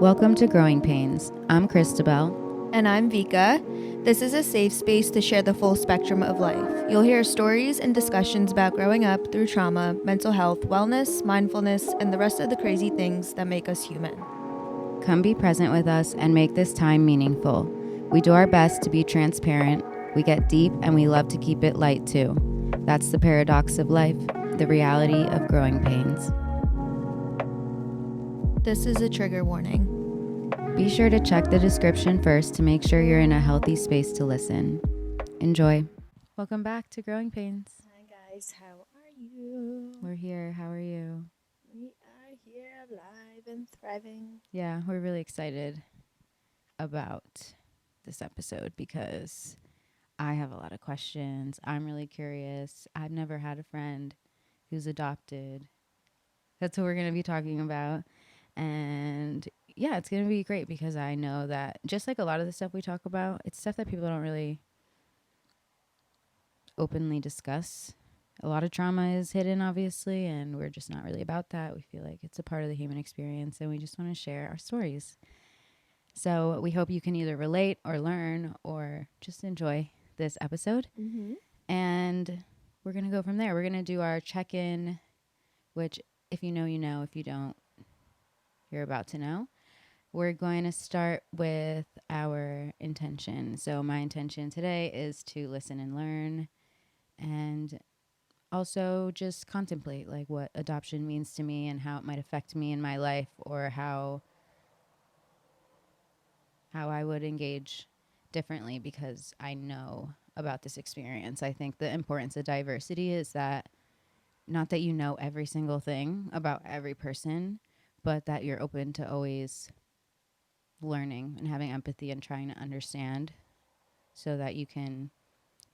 Welcome to Growing Pains. I'm Christabel. And I'm Vika. This is a safe space to share the full spectrum of life. You'll hear stories and discussions about growing up through trauma, mental health, wellness, mindfulness, and the rest of the crazy things that make us human. Come be present with us and make this time meaningful. We do our best to be transparent, we get deep, and we love to keep it light too. That's the paradox of life, the reality of growing pains. This is a trigger warning. Be sure to check the description first to make sure you're in a healthy space to listen. Enjoy. Welcome back to Growing Pains. Hi guys, how are you? We're here. How are you? We are here, alive and thriving. Yeah, we're really excited about this episode because I have a lot of questions. I'm really curious. I've never had a friend who's adopted. That's what we're going to be talking about. And yeah, it's going to be great because I know that just like a lot of the stuff we talk about, it's stuff that people don't really openly discuss. A lot of trauma is hidden, obviously, and we're just not really about that. We feel like it's a part of the human experience, and we just want to share our stories. So we hope you can either relate or learn or just enjoy this episode. Mm-hmm. And we're going to go from there. We're going to do our check-in, which if you know, you know. If you don't, you're about to know. We're going to start with our intention. So my intention today is to listen and learn and also just contemplate like what adoption means to me and how it might affect me in my life or how I would engage differently because I know about this experience. I think the importance of diversity is that not that you know every single thing about every person, but that you're open to always learning and having empathy and trying to understand so that you can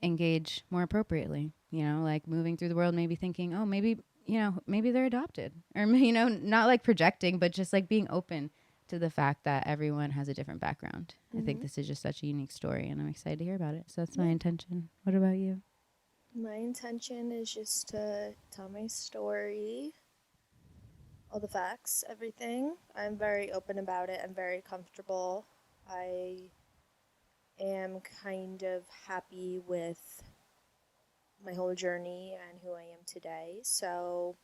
engage more appropriately. You know, like moving through the world, maybe thinking, oh, maybe, you know, maybe they're adopted or, you know, not like projecting, but just like being open to the fact that everyone has a different background. I think this is just such a unique story and I'm excited to hear about it. So that's my intention. What about you? My intention is just to tell my story, all the facts, everything. I'm very open about it. I'm very comfortable. I am kind of happy with my whole journey and who I am today. So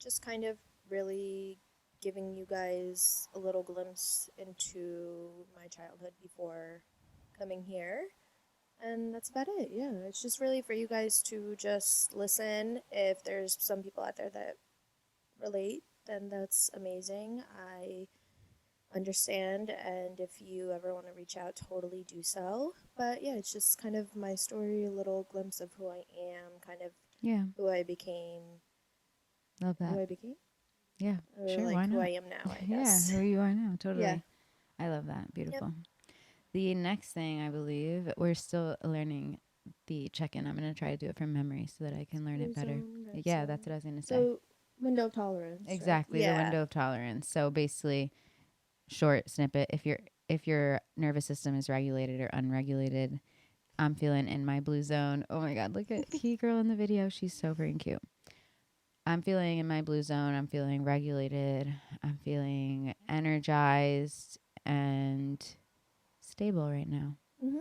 just kind of really giving you guys a little glimpse into my childhood before coming here. And that's about it. Yeah, it's just really for you guys to just listen. If there's some people out there that relate, then that's amazing. I understand, and if you ever want to reach out, totally do so. But yeah, it's just kind of my story, a little glimpse of who I am, kind of who I became. Love that. Who I became? Yeah, or sure, like why not? who I am now, I guess. Yeah, who you are now, totally. Yeah. I love that. Beautiful. Yep. The next thing, I believe, we're still learning the check-in. I'm going to try to do it from memory so that I can learn it better. Yeah, that's what I was going to say. So, window of tolerance. Exactly, right? the window of tolerance. So basically, short snippet, if your nervous system is regulated or unregulated, I'm feeling in my blue zone. Oh my God, look at Key Girl in the video. She's so freaking cute. I'm feeling in my blue zone. I'm feeling regulated. I'm feeling energized and stable right now. Mm-hmm.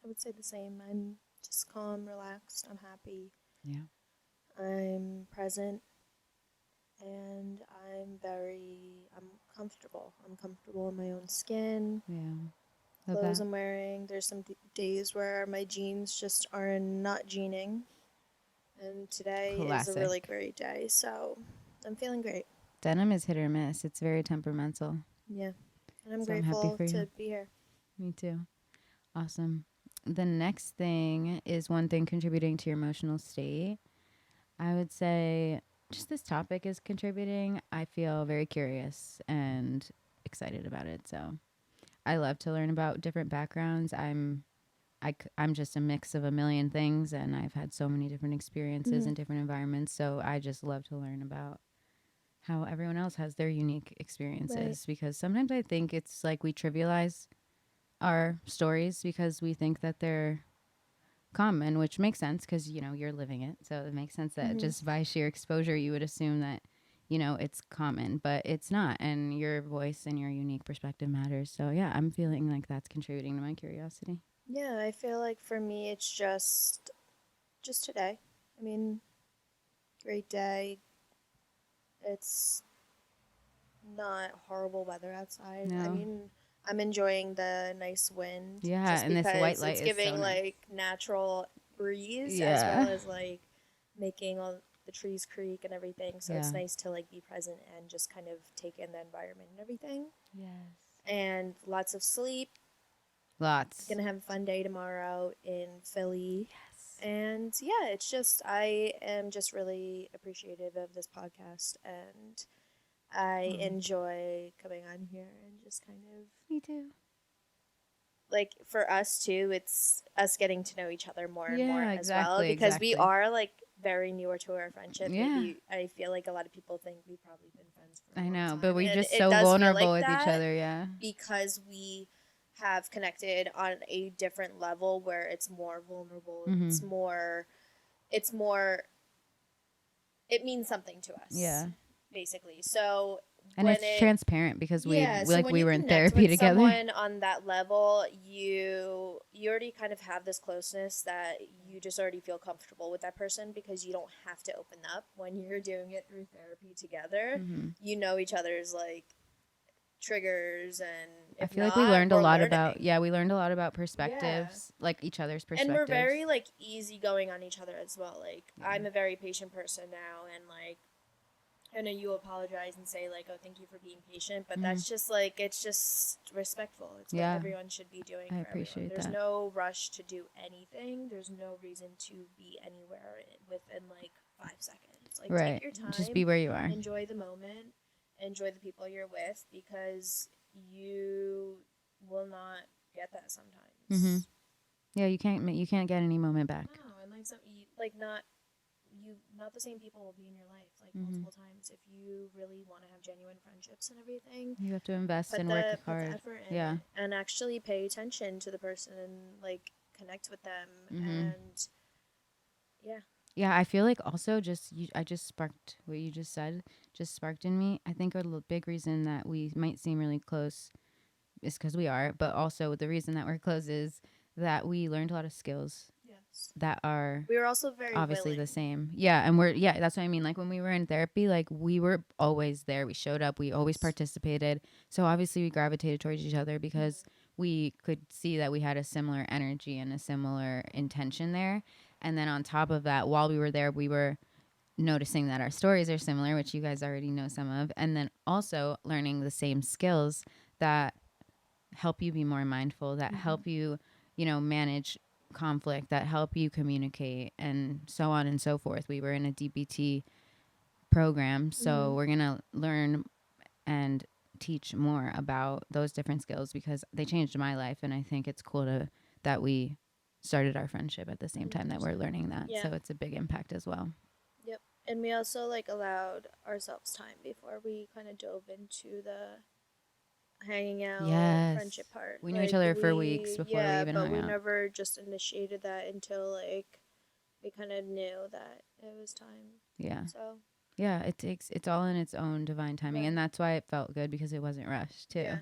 I would say the same. I'm just calm, relaxed. I'm happy. Yeah. I'm present. And I'm comfortable. I'm comfortable in my own skin. Yeah. Clothes I'm wearing. There's some days where my jeans just are not jeaning. And today is a really great day. So I'm feeling great. Denim is hit or miss. It's very temperamental. Yeah. And I'm grateful to be here. Me too. Awesome. The next thing is one thing contributing to your emotional state. I would say just this topic is contributing. I feel very curious and excited about it. So I love to learn about different backgrounds. I'm just a mix of a million things, and I've had so many different experiences in different environments. So I just love to learn about how everyone else has their unique experiences, because sometimes I think it's like we trivialize our stories because we think that they're common, which makes sense because, you know, you're living it. So it makes sense that just by sheer exposure, you would assume that it's common, but it's not. And your voice and your unique perspective matters. So, yeah, I'm feeling like that's contributing to my curiosity. Yeah, I feel like for me it's just today. I mean, great day. It's not horrible weather outside. I No. mean, I'm enjoying the nice wind Yeah. just And this white because light it's is so giving nice. like natural breeze as well Yeah. as like making all the trees creak and everything. So Yeah. it's nice to like be present and just kind of take in the environment and everything. Yes. And lots of sleep. Lots. Gonna have a fun day tomorrow in Philly. Yes. And yeah, it's just, I am just really appreciative of this podcast and I enjoy coming on here and just kind of Me too. like for us too, it's us getting to know each other more and more Yeah, as well exactly. because we Exactly. are like very newer to our friendship. Yeah. Maybe I feel like a lot of people think we've probably been friends for a I long know, time. but we're And just it so does feel vulnerable like with each that other. Yeah. because we have connected on a different level where it's more vulnerable. Mhm. It's more it means something to us. Yeah. Basically. So And when it's transparent because yeah, so when we you were in connect therapy with together. someone on that level, you already kind of have this closeness that you just already feel comfortable with that person because you don't have to open up when you're doing it through therapy together. Mhm. You know each other's like triggers and I if feel not, like we learned a we're lot learning. about we learned a lot about perspectives, like each other's perspectives. And we're very like easygoing on each other as well. Like Yeah. I'm a very patient person now and like I know you apologize and say like, "Oh, thank you for being patient," but that's just like it's just respectful. It's what everyone should be doing. I for appreciate everyone. There's that. no rush to do anything. There's no reason to be anywhere within like 5 seconds. Like Right. take your time. Just be where you are. Enjoy the moment. Enjoy the people you're with because you will not get that sometimes. Mhm. Yeah, you can't get any moment back. No, and like not the same people will be in your life like multiple times if you really want to have genuine friendships and everything. You have to invest and work hard. Put the effort in Yeah. and actually pay attention to the person and like connect with them and yeah. Yeah, I feel like also I just sparked what you just said, just sparked in me. I think a big reason that we might seem really close is because we are, but also the reason that we're close is that we learned a lot of skills that are we were also very obviously willing. the same. Yeah, and that's what I mean. Like when we were in therapy, like we were always there. We showed up. We always participated. So obviously we gravitated towards each other because we could see that we had a similar energy and a similar intention there. And then on top of that, while we were there, we were noticing that our stories are similar, which you guys already know some of, and then also learning the same skills that help you be more mindful, that help you, manage conflict, that help you communicate, and so on and so forth. We were in a DBT program, so we're going to learn and teach more about those different skills because they changed my life, and I think it's cool that we started our friendship at the same time that we're learning that. Yeah. So it's a big impact as well. Yep. And we also like allowed ourselves time before we kind of dove into the hanging out friendship part. We knew each other for weeks before we even hung but we out. never just initiated that until like we kind of knew that it was time. Yeah. So yeah, it's all in its own divine timing, Right. and that's why it felt good because it wasn't rushed too. Yeah.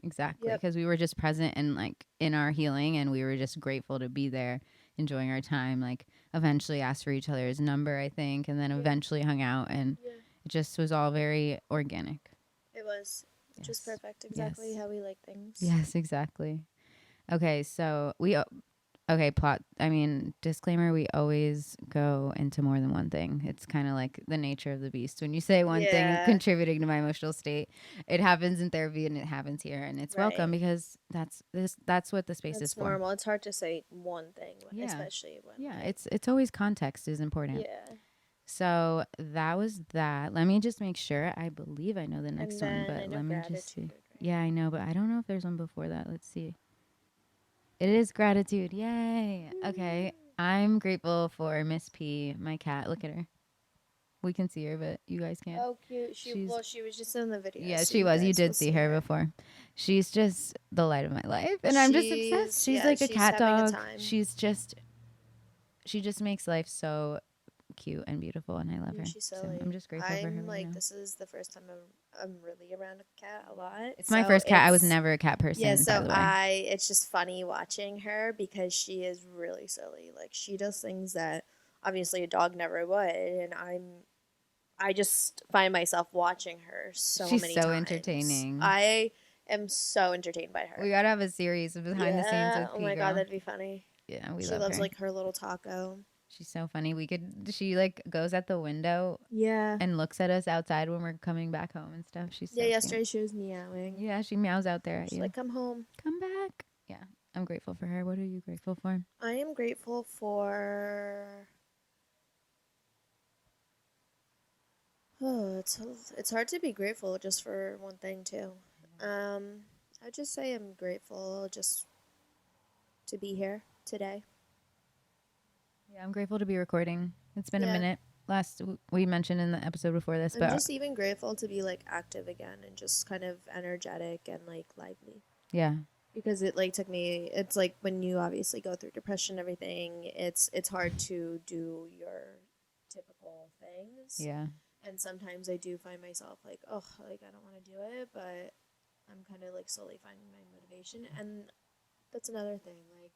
Exactly, Yep. because we were just present and like in our healing, and we were just grateful to be there, enjoying our time. Like eventually asked for each other's number, I think, and then eventually hung out, and it just was all very organic. It was just Yes. perfect, exactly Yes. how we like things. Yes, exactly. Okay, so disclaimer, we always go into more than one thing. It's kind of like the nature of the beast. When you say one thing contributing to my emotional state, it happens in therapy and it happens here, and it's welcome because that's what the space is for. Normal. It's hard to say one thing, Yeah. especially when it's always context is important. Yeah. So that was that. Let me just make sure. I believe I know the next one, And then but I know let me just see. gratitude, right? Yeah, I know, but I don't know if there's one before that. Let's see. It is gratitude. Yay. Okay. I'm grateful for Miss P, my cat. Look at her. We can see her, but you guys can't. Oh, cute. She was just in the video. Yeah, so she was. You guys did will see her before. She's just the light of my life, and I'm just obsessed. She's like a she's cat having a dog. time. She just makes life so cute and beautiful, and I love Yeah, her. she's So silly. I'm just grateful for her I'm right like, now. this is the first time I'm really around a cat a lot. It's my So first cat. I was it's never a cat yeah, person, by so the way. it's just funny watching her because she is really silly. Like she does things that obviously a dog never would, and I just find myself watching her so She's many so times. entertaining. I am so entertained by We her. gotta have a series of behind the scenes Yeah. with Oh P my god, Girl. that'd be funny. Yeah, we She love loves her. like her little taco. She's so funny. She like goes at the window Yeah. and looks at us outside when we're coming back home and stuff. She's Yeah, so cute. yesterday she was meowing. Yeah, she meows out there at She's you. like, come home. Come back. Yeah, I'm grateful for her. What are you grateful for? I am grateful for. Oh, it's hard to be grateful just for one thing too. Um, I just say I'm grateful just to be here today. Yeah, I'm grateful to be recording. It's been a Yeah, minute. We mentioned in the episode before this, I'm but just even grateful to be like active again and just kind of energetic and like lively. yeah, Because it like took me. It's like when you obviously go through depression, and everything. It's hard to do your typical things. yeah, And sometimes I do find myself like, oh, like I don't want to do it, but I'm kind of like slowly finding my motivation. And that's another thing. Like,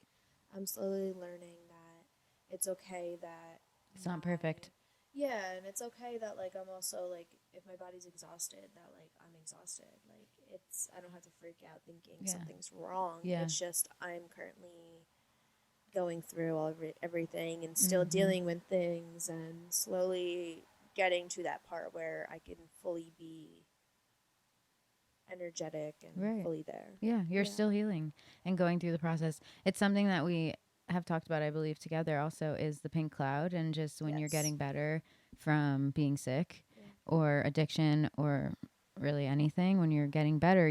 I'm slowly learning that it's okay that it's not my perfect. yeah, and it's okay that like I'm also like if my body's exhausted, that like I'm exhausted. Like it's I don't have to freak out thinking Yeah, something's wrong. yeah, It's just I'm currently going through everything and still mm-hmm. dealing with things and slowly getting to that part where I can fully be energetic and Right. fully there. Yeah, you're Yeah. still healing and going through the process. It's something that we have talked about, I believe, together also is the pink cloud and just when you're Yes. getting better from being sick Yeah. or addiction or really anything, when you're getting better,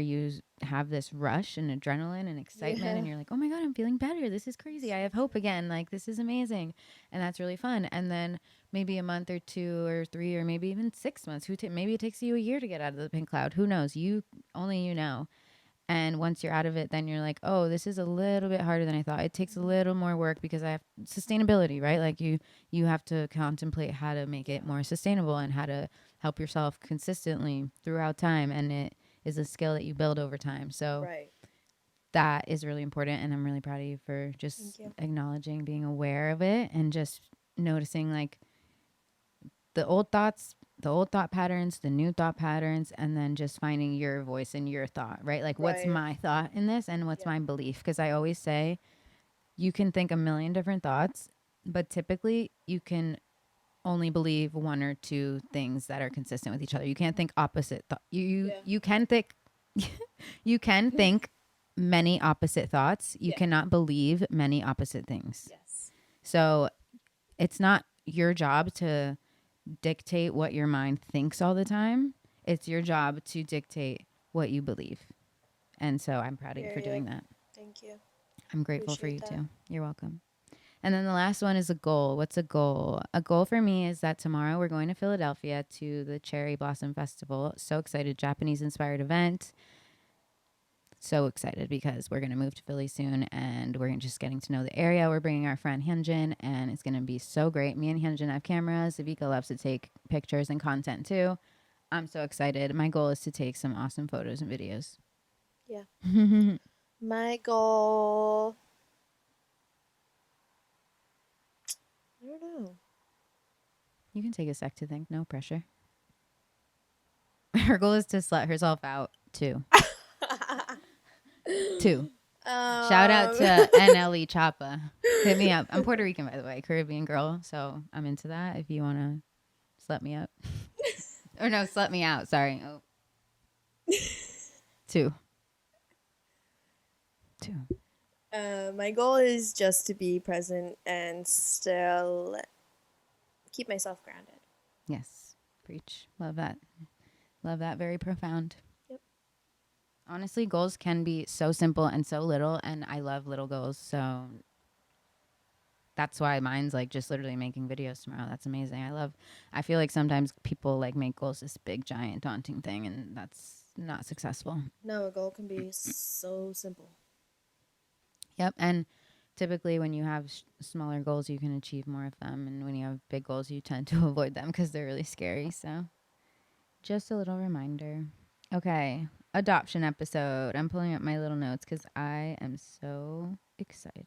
have this rush and adrenaline and excitement Yeah. and you're like, "Oh my god, I'm feeling better. This is crazy. I So have hope true. again. Like this is amazing." And that's really fun. And then maybe a month or 2 or 3 or maybe even 6 months. Maybe it takes you a year to get out of the pink cloud. Who knows? Only you know. And once you're out of it, then you're like, oh, this is a little bit harder than I thought. It takes a Mm-hmm. little more work because I have sustainability, right? Like you have to contemplate how to make Yeah. it more sustainable and how to help yourself consistently throughout time. And it is a skill that you build over time. So Right. that is really important. And I'm really proud of you for Thank just you. acknowledging, being aware of it and just noticing like the old thoughts, the old thought patterns, the new thought patterns, and then just finding your voice in your thought, right? Like, what's Right. my thought in this and what's Yeah. my belief? Because I always say you can think a million different thoughts, but typically you can only believe one or two things that are consistent with each other. You can't think opposite. Yeah. You can think, you can think many opposite thoughts. You Yeah. cannot believe many opposite things. Yes. So it's not your job to dictate what your mind thinks all the time. It's your job to dictate what you believe. And so I'm proud of you for doing Period. that. Thank you. I'm grateful for Appreciate you that. too. You're welcome. And then the last one is a goal. What's a goal? A goal for me is that tomorrow we're going to Philadelphia to the Cherry Blossom Festival. So excited. Japanese inspired event. So excited because we're going to move to Philly soon and we're just getting to know the area. We're bringing our friend Hyunjin and it's going to be so great. Me and Hyunjin have cameras. Vika loves to take pictures and content too. I'm so excited. My goal is to take some awesome photos and videos. Yeah. You My goal. I don't know. can take a sec to think. No pressure. Her goal is to slut herself out too. Two. Shout out um. to NLE Chapa. Hit me up. I'm Puerto Rican, by the way, Caribbean girl. So I'm into that. If you want to slut me up. Or no, slut me out. Sorry. Oh. Two. My goal is just to be present and still keep myself grounded. Yes. Preach. Love that. Love that. Very profound. Yep. Honestly, goals can be so simple and so little, and I love little goals. So that's why mine's like just literally making videos tomorrow. That's amazing. I feel like sometimes people like make goals this big, giant, daunting thing, and that's not successful. No, a goal can be so simple. Yep. And typically when you have smaller goals, you can achieve more of them. And when you have big goals, you tend to avoid them because they're really scary. So just a little reminder. Okay. Adoption episode. I'm pulling up my little notes because I am so excited.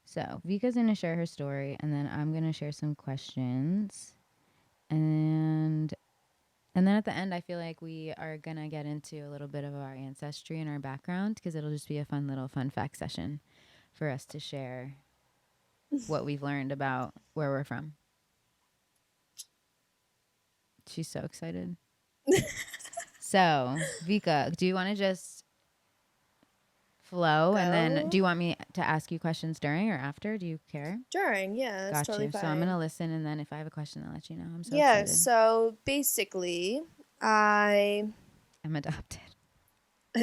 So Vika's going to share her story, and then I'm going to share some questions. And then at the end, I feel like we are going to get into a little bit of our ancestry and our background because it'll just be a fun little fun fact session for us to share what we've learned about where we're from. She's so excited. So, Vika, do you want to just flow? Go. And then do you want me to ask you questions during or after? Do you care? During, yeah, that's Got totally you. fine. So I'm going to listen, and then if I have a question, I'll let you know. I'm so yeah, excited. so basically, I'm adopted.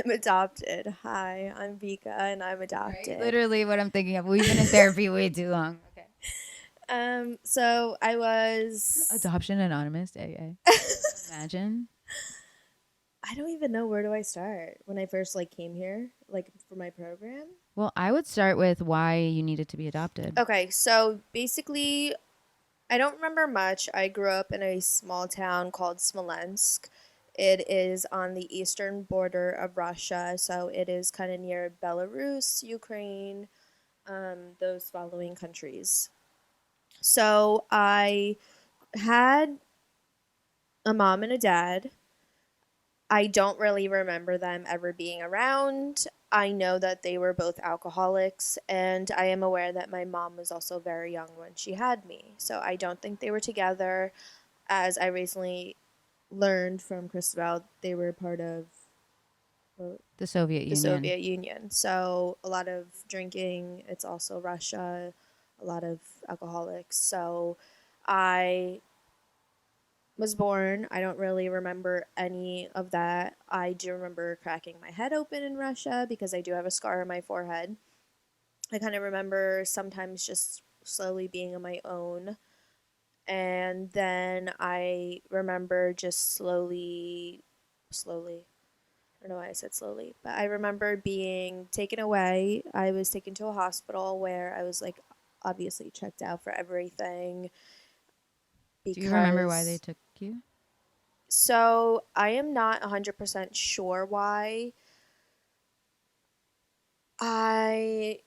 adopted. Hi, I'm Vika, and I'm adopted. Right, literally what I'm thinking of. We've been in therapy way too long. Okay. So I was Adoption Anonymous, AA. Imagine. I don't even know, where do I start when I first came here, for my program. Well, I would start with why you needed to be adopted. Okay, so basically, I don't remember much. I grew up in a small town called Smolensk. It is on the eastern border of Russia, so it is kind of near Belarus, Ukraine, those following countries. So I had a mom and a dad. I don't really remember them ever being around. I know that they were both alcoholics, and I am aware that my mom was also very young when she had me. So I don't think they were together. As I recently learned from Christabel, they were part of the Soviet Union. So a lot of drinking. It's also Russia, a lot of alcoholics. So I was born. I don't really remember any of that. I do remember cracking my head open in Russia because I do have a scar on my forehead. I kind of remember sometimes just slowly being on my own. And then I remember just slowly, I don't know why I said slowly, but I remember being taken away. I was taken to a hospital where I was obviously checked out for everything. Do you remember why they took you? So I am not 100% sure why. I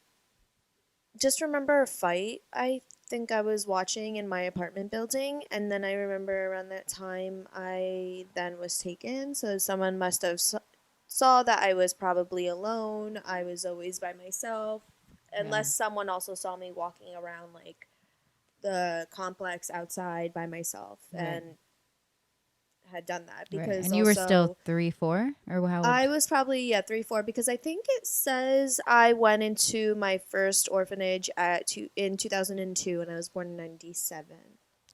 just remember a fight I think I was watching in my apartment building, and then I remember around that time I then was taken. So someone must have saw that I was probably alone. I was always by myself, unless someone also saw me walking around the complex outside by myself, and had done that because right. And you were still 3, 4, or how old? I was probably 3, 4 because I think it says I went into my first orphanage in 2002, and I was born in 97.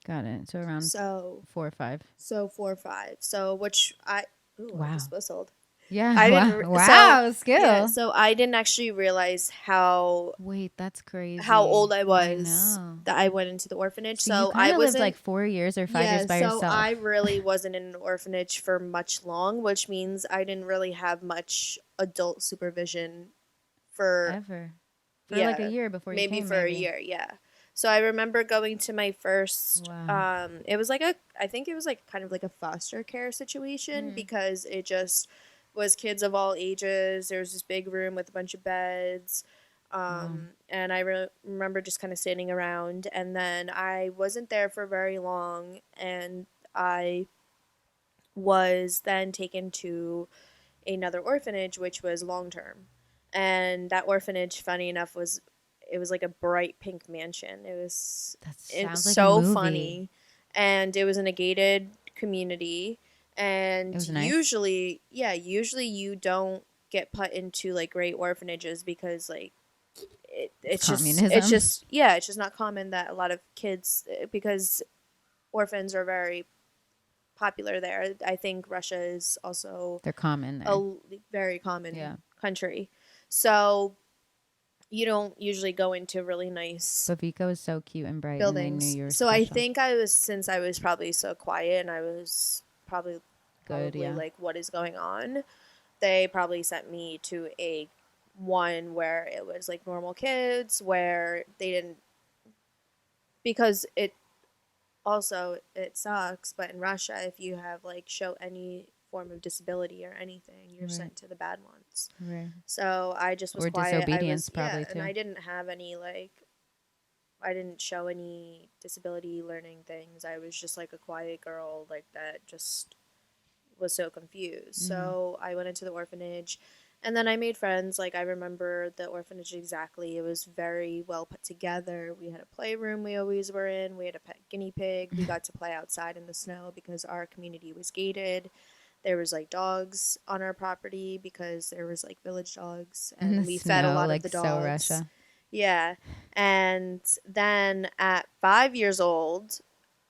Got it. So around 4 or 5. So 4 or 5. So which I just whistled. Yeah. I didn't. Wow. Skill. Yeah, so I didn't actually realize how. Wait, that's crazy. How old I was that I went into the orphanage. So you I lived 4 years or 5 years by yourself. So I really wasn't in an orphanage for much long, which means I didn't really have much adult supervision for a year before you came. Maybe for a year, yeah. So I remember going to my first. Wow. It was I think it was kind of a foster care situation because it just was kids of all ages. There was this big room with a bunch of beds. And I remember just kind of standing around, and then I wasn't there for very long, and I was then taken to another orphanage, which was long-term. And that orphanage, funny enough, was a bright pink mansion. It was so funny. And it was in a gated community. And nice. usually you don't get put into great orphanages because it's just not common that a lot of kids, because orphans are very popular there. I think Russia is also they're common there. A very common country. So you don't usually go into really nice. But Vika was so cute and bright buildings. And they knew you were so special. I think since I was probably so quiet and I was probably what is going on, they probably sent me to a one where it was like normal kids, where they didn't, because it sucks, but in Russia, if you have like show any form of disability or anything, you're Right. sent to the bad ones. Right. So I just was Or quiet. disobedience, probably, and too. I didn't have any I didn't show any disability learning things. I was just like a quiet girl, like that just was so confused. So I went into the orphanage, and then I made friends. Like, I remember the orphanage exactly. It was very well put together. We had a playroom we always were in. We had a pet guinea pig. We got to play outside in the snow because our community was gated. There was like dogs on our property because there was like village dogs, In the and we fed a snow, lot of like the so dogs. Russia. Yeah. And then at 5 years old,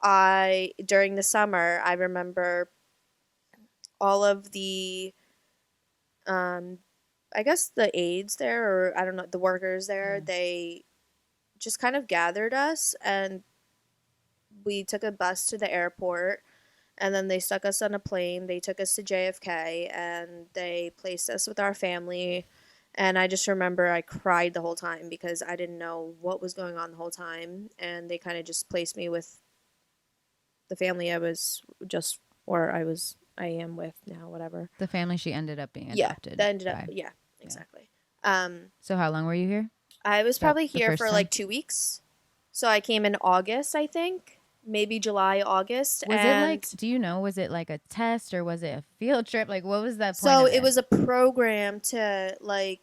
during the summer, I remember all of the, um, I guess the aides there, or I don't know, the workers there, Yeah. they just kind of gathered us, and we took a bus to the airport, and then they stuck us on a plane. They took us to JFK, and they placed us with our family. And I just remember I cried the whole time because I didn't know what was going on the whole time. And they kind of just placed me with the family I am with now, whatever. The family she ended up being Yeah, adopted that ended up, by. yeah, Yeah. exactly. So how long were you here? I was That probably the here first for time? like 2 weeks. So I came in August, I think, maybe July, August. Was it like, do you know, was it like a test or was it a field trip? Like, what was that point so of it it? was a program to like,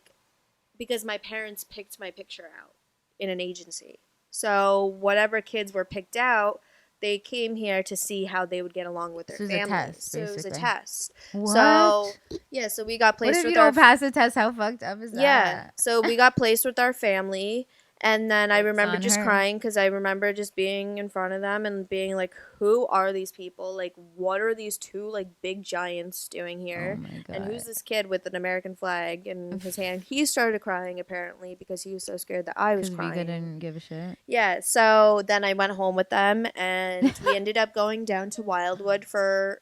because my parents picked my picture out in an agency. So whatever kids were picked out, they came here to see how they would get along with their So it was a families. test, So it was a basically. test. What? So yeah, so we got What placed if you with our don't pass the test? How fucked up is yeah. that? So we got placed with our family, and then I It's remember on just her. crying because I remember just being in front of them and being like, "Who are these people? Like, what are these two like big giants doing Oh here? my And who's god. this kid with an American flag in his hand?" He started crying apparently because he was so scared that I was Because Vika crying. didn't give a shit. Yeah. So then I went home with them, and we ended up going down to Wildwood for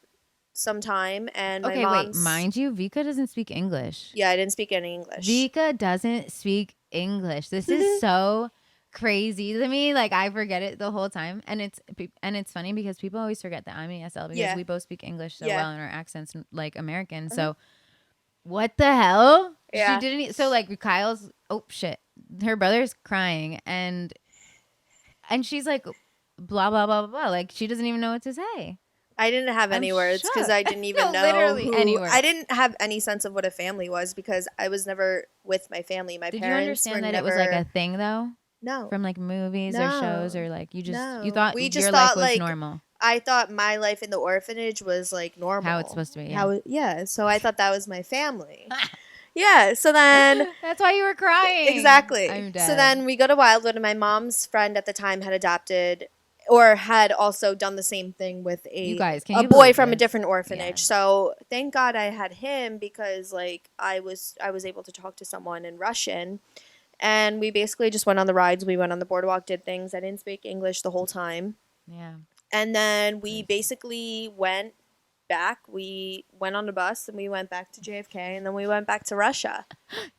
some time. And my Okay, wait. mom's Mind you, Vika doesn't speak English. yeah, I didn't speak any English. Vika doesn't speak English. This is so crazy to me. Like I forget it the whole time, and it's funny because people always forget that I'm ESL because Yeah. we both speak English so Yeah. well and our accents like American. So what the hell? Yeah. She didn't. So like Kyle's. Oh shit! Her brother's crying and she's like, blah blah blah blah blah. Like she doesn't even know what to say. I didn't have I'm any words because shook. I didn't even No, know literally who. any word. I didn't have any sense of what a family was because I was never with my family. My Did you parents understand were that never. it was like a thing though? No, From like movies or shows no, or like you no. thought We just your life thought was like normal, I thought my life in the orphanage was like normal. how it's supposed to be. Yeah. Yeah. So I thought that was my family. Yeah. So then That's why you were crying. exactly. I'm dead. So then we go to Wildwood, and my mom's friend at the time had adopted or had also done the same thing with You guys, can a you boy believe from a this? different orphanage. Yeah. So thank God I had him because like I was able to talk to someone in Russian, and we basically just went on the rides. We went on the boardwalk, did things. I didn't speak English the whole time, Yeah. and then we Crazy. basically went back. We went on a bus and we went back to JFK, and then we went back to Russia.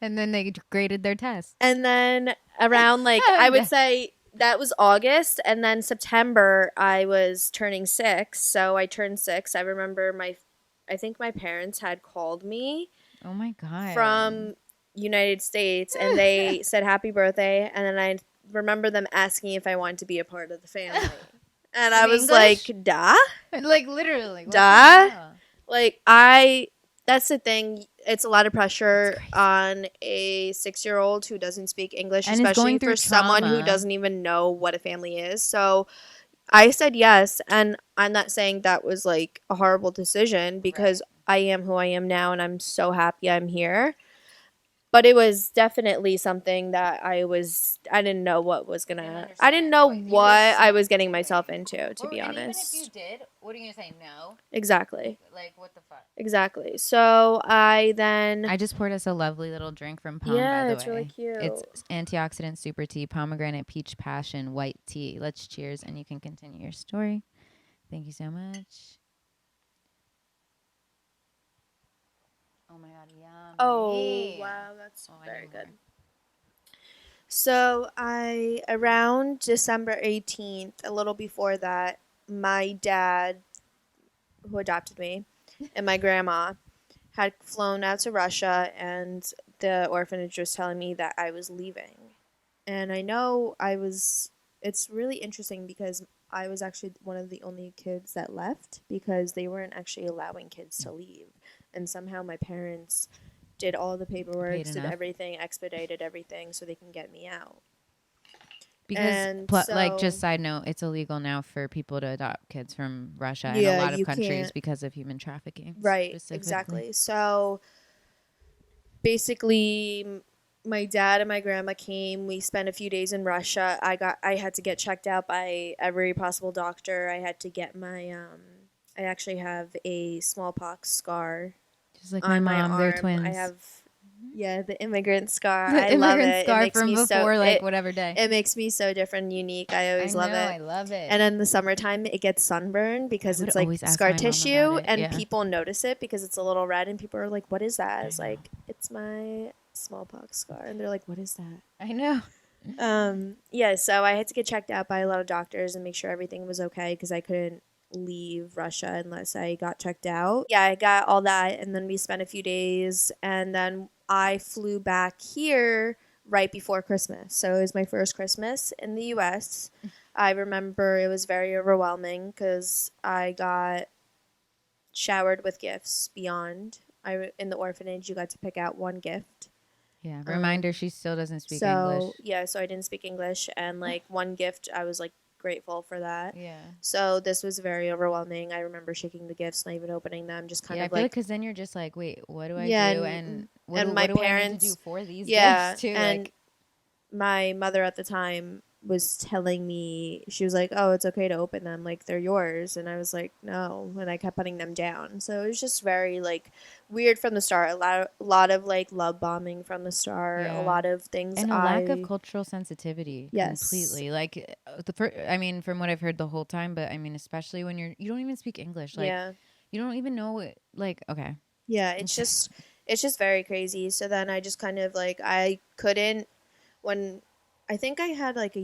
And then they graded their test. And then around like I would say that was August, and then September I was turning 6. So I turned 6. I remember I think my parents had called me Oh my god. from United States, and they said happy birthday, and then I remember them asking if I wanted to be a part of the family. And I In was English? like, "Duh." Like literally. What the Duh. hell? Like that's the thing. It's a lot of pressure on a 6-year-old who doesn't speak English, And is especially going for through someone who trauma. doesn't even know what a family is. So I said yes, and I'm not saying that was like a horrible decision because I am who I am now, and I'm so happy I'm here. But it was definitely something that I didn't know what was gonna, I didn't know what I was getting myself into, to be honest. Even if you did, what are you gonna say? No. Exactly. Like what the fuck? Exactly. So I then. I just poured us a lovely little drink from Palm. Yeah, by the it's way. really cute. It's antioxidant super tea, pomegranate peach passion white tea. Let's cheers, and you can continue your story. Thank you so much. Oh my god, Oh, yummy. wow, that's Oh, I very need good. more. So around December 18th, a little before that, my dad, who adopted me, and my grandma had flown out to Russia, and the orphanage was telling me that I was leaving. And I know it's really interesting because I was actually one of the only kids that left because they weren't actually allowing kids to leave. And somehow my parents did all the paperwork, Paid did enough. everything, expedited everything so they can get me out. Because, And like, just so, side note, it's illegal now for people to adopt kids from Russia and a yeah, lot of you countries can't. because of human trafficking, Right, specifically. exactly. So basically, my dad and my grandma came. We spent a few days in Russia. I had to get checked out by every possible doctor. I had to get my I actually have a smallpox scar Just like my on my mom, they're arm. I twins. have, yeah, the immigrant scar. The I love immigrant it. It scar makes from me so before, like, whatever day. it makes me so different and unique. I I always know, love it. I love it. And in the summertime, it gets sunburned I because would it's like always ask scar my mom about tissue, it. and Yeah. people notice it because it's a little red, and people are like, "What is that?" I It's know. like, "It's my smallpox scar," and they're like, "What is that?" I know. Yeah. So I had to get checked out by a lot of doctors and make sure everything was okay because I couldn't leave Russia unless I got checked out. Yeah, I got all that, and then we spent a few days, and then I flew back here right before Christmas. So it was my first Christmas in the US. I remember it was very overwhelming because I got showered with gifts beyond. In the orphanage, you got to pick out one gift. Yeah. Reminder, Um, she still doesn't speak English. so yeah, so I didn't speak English, and like one gift, I was like grateful for that. Yeah. So this was very overwhelming. I remember shaking the gifts, not even opening them, just kind Yeah, I of feel like like, because then you're just like, wait, what do I yeah, do? And and my what do I need to do parents, for these gifts yeah, too? and Like, my mother at the time was telling me, she was like, "Oh, it's okay to open them, like they're yours," and I was like, "No," and I kept putting them down. So it was just very like weird from the start. A lot of like love bombing from the start. A yeah. lot of things And a lack of I cultural sensitivity yes, completely. Like, I mean, from what I've heard the whole time, but I mean, especially when you don't even speak English. Like, yeah. you don't even know it. Like, okay. Yeah, It's, it's just very crazy. So then I just kind of like I couldn't when I think I had like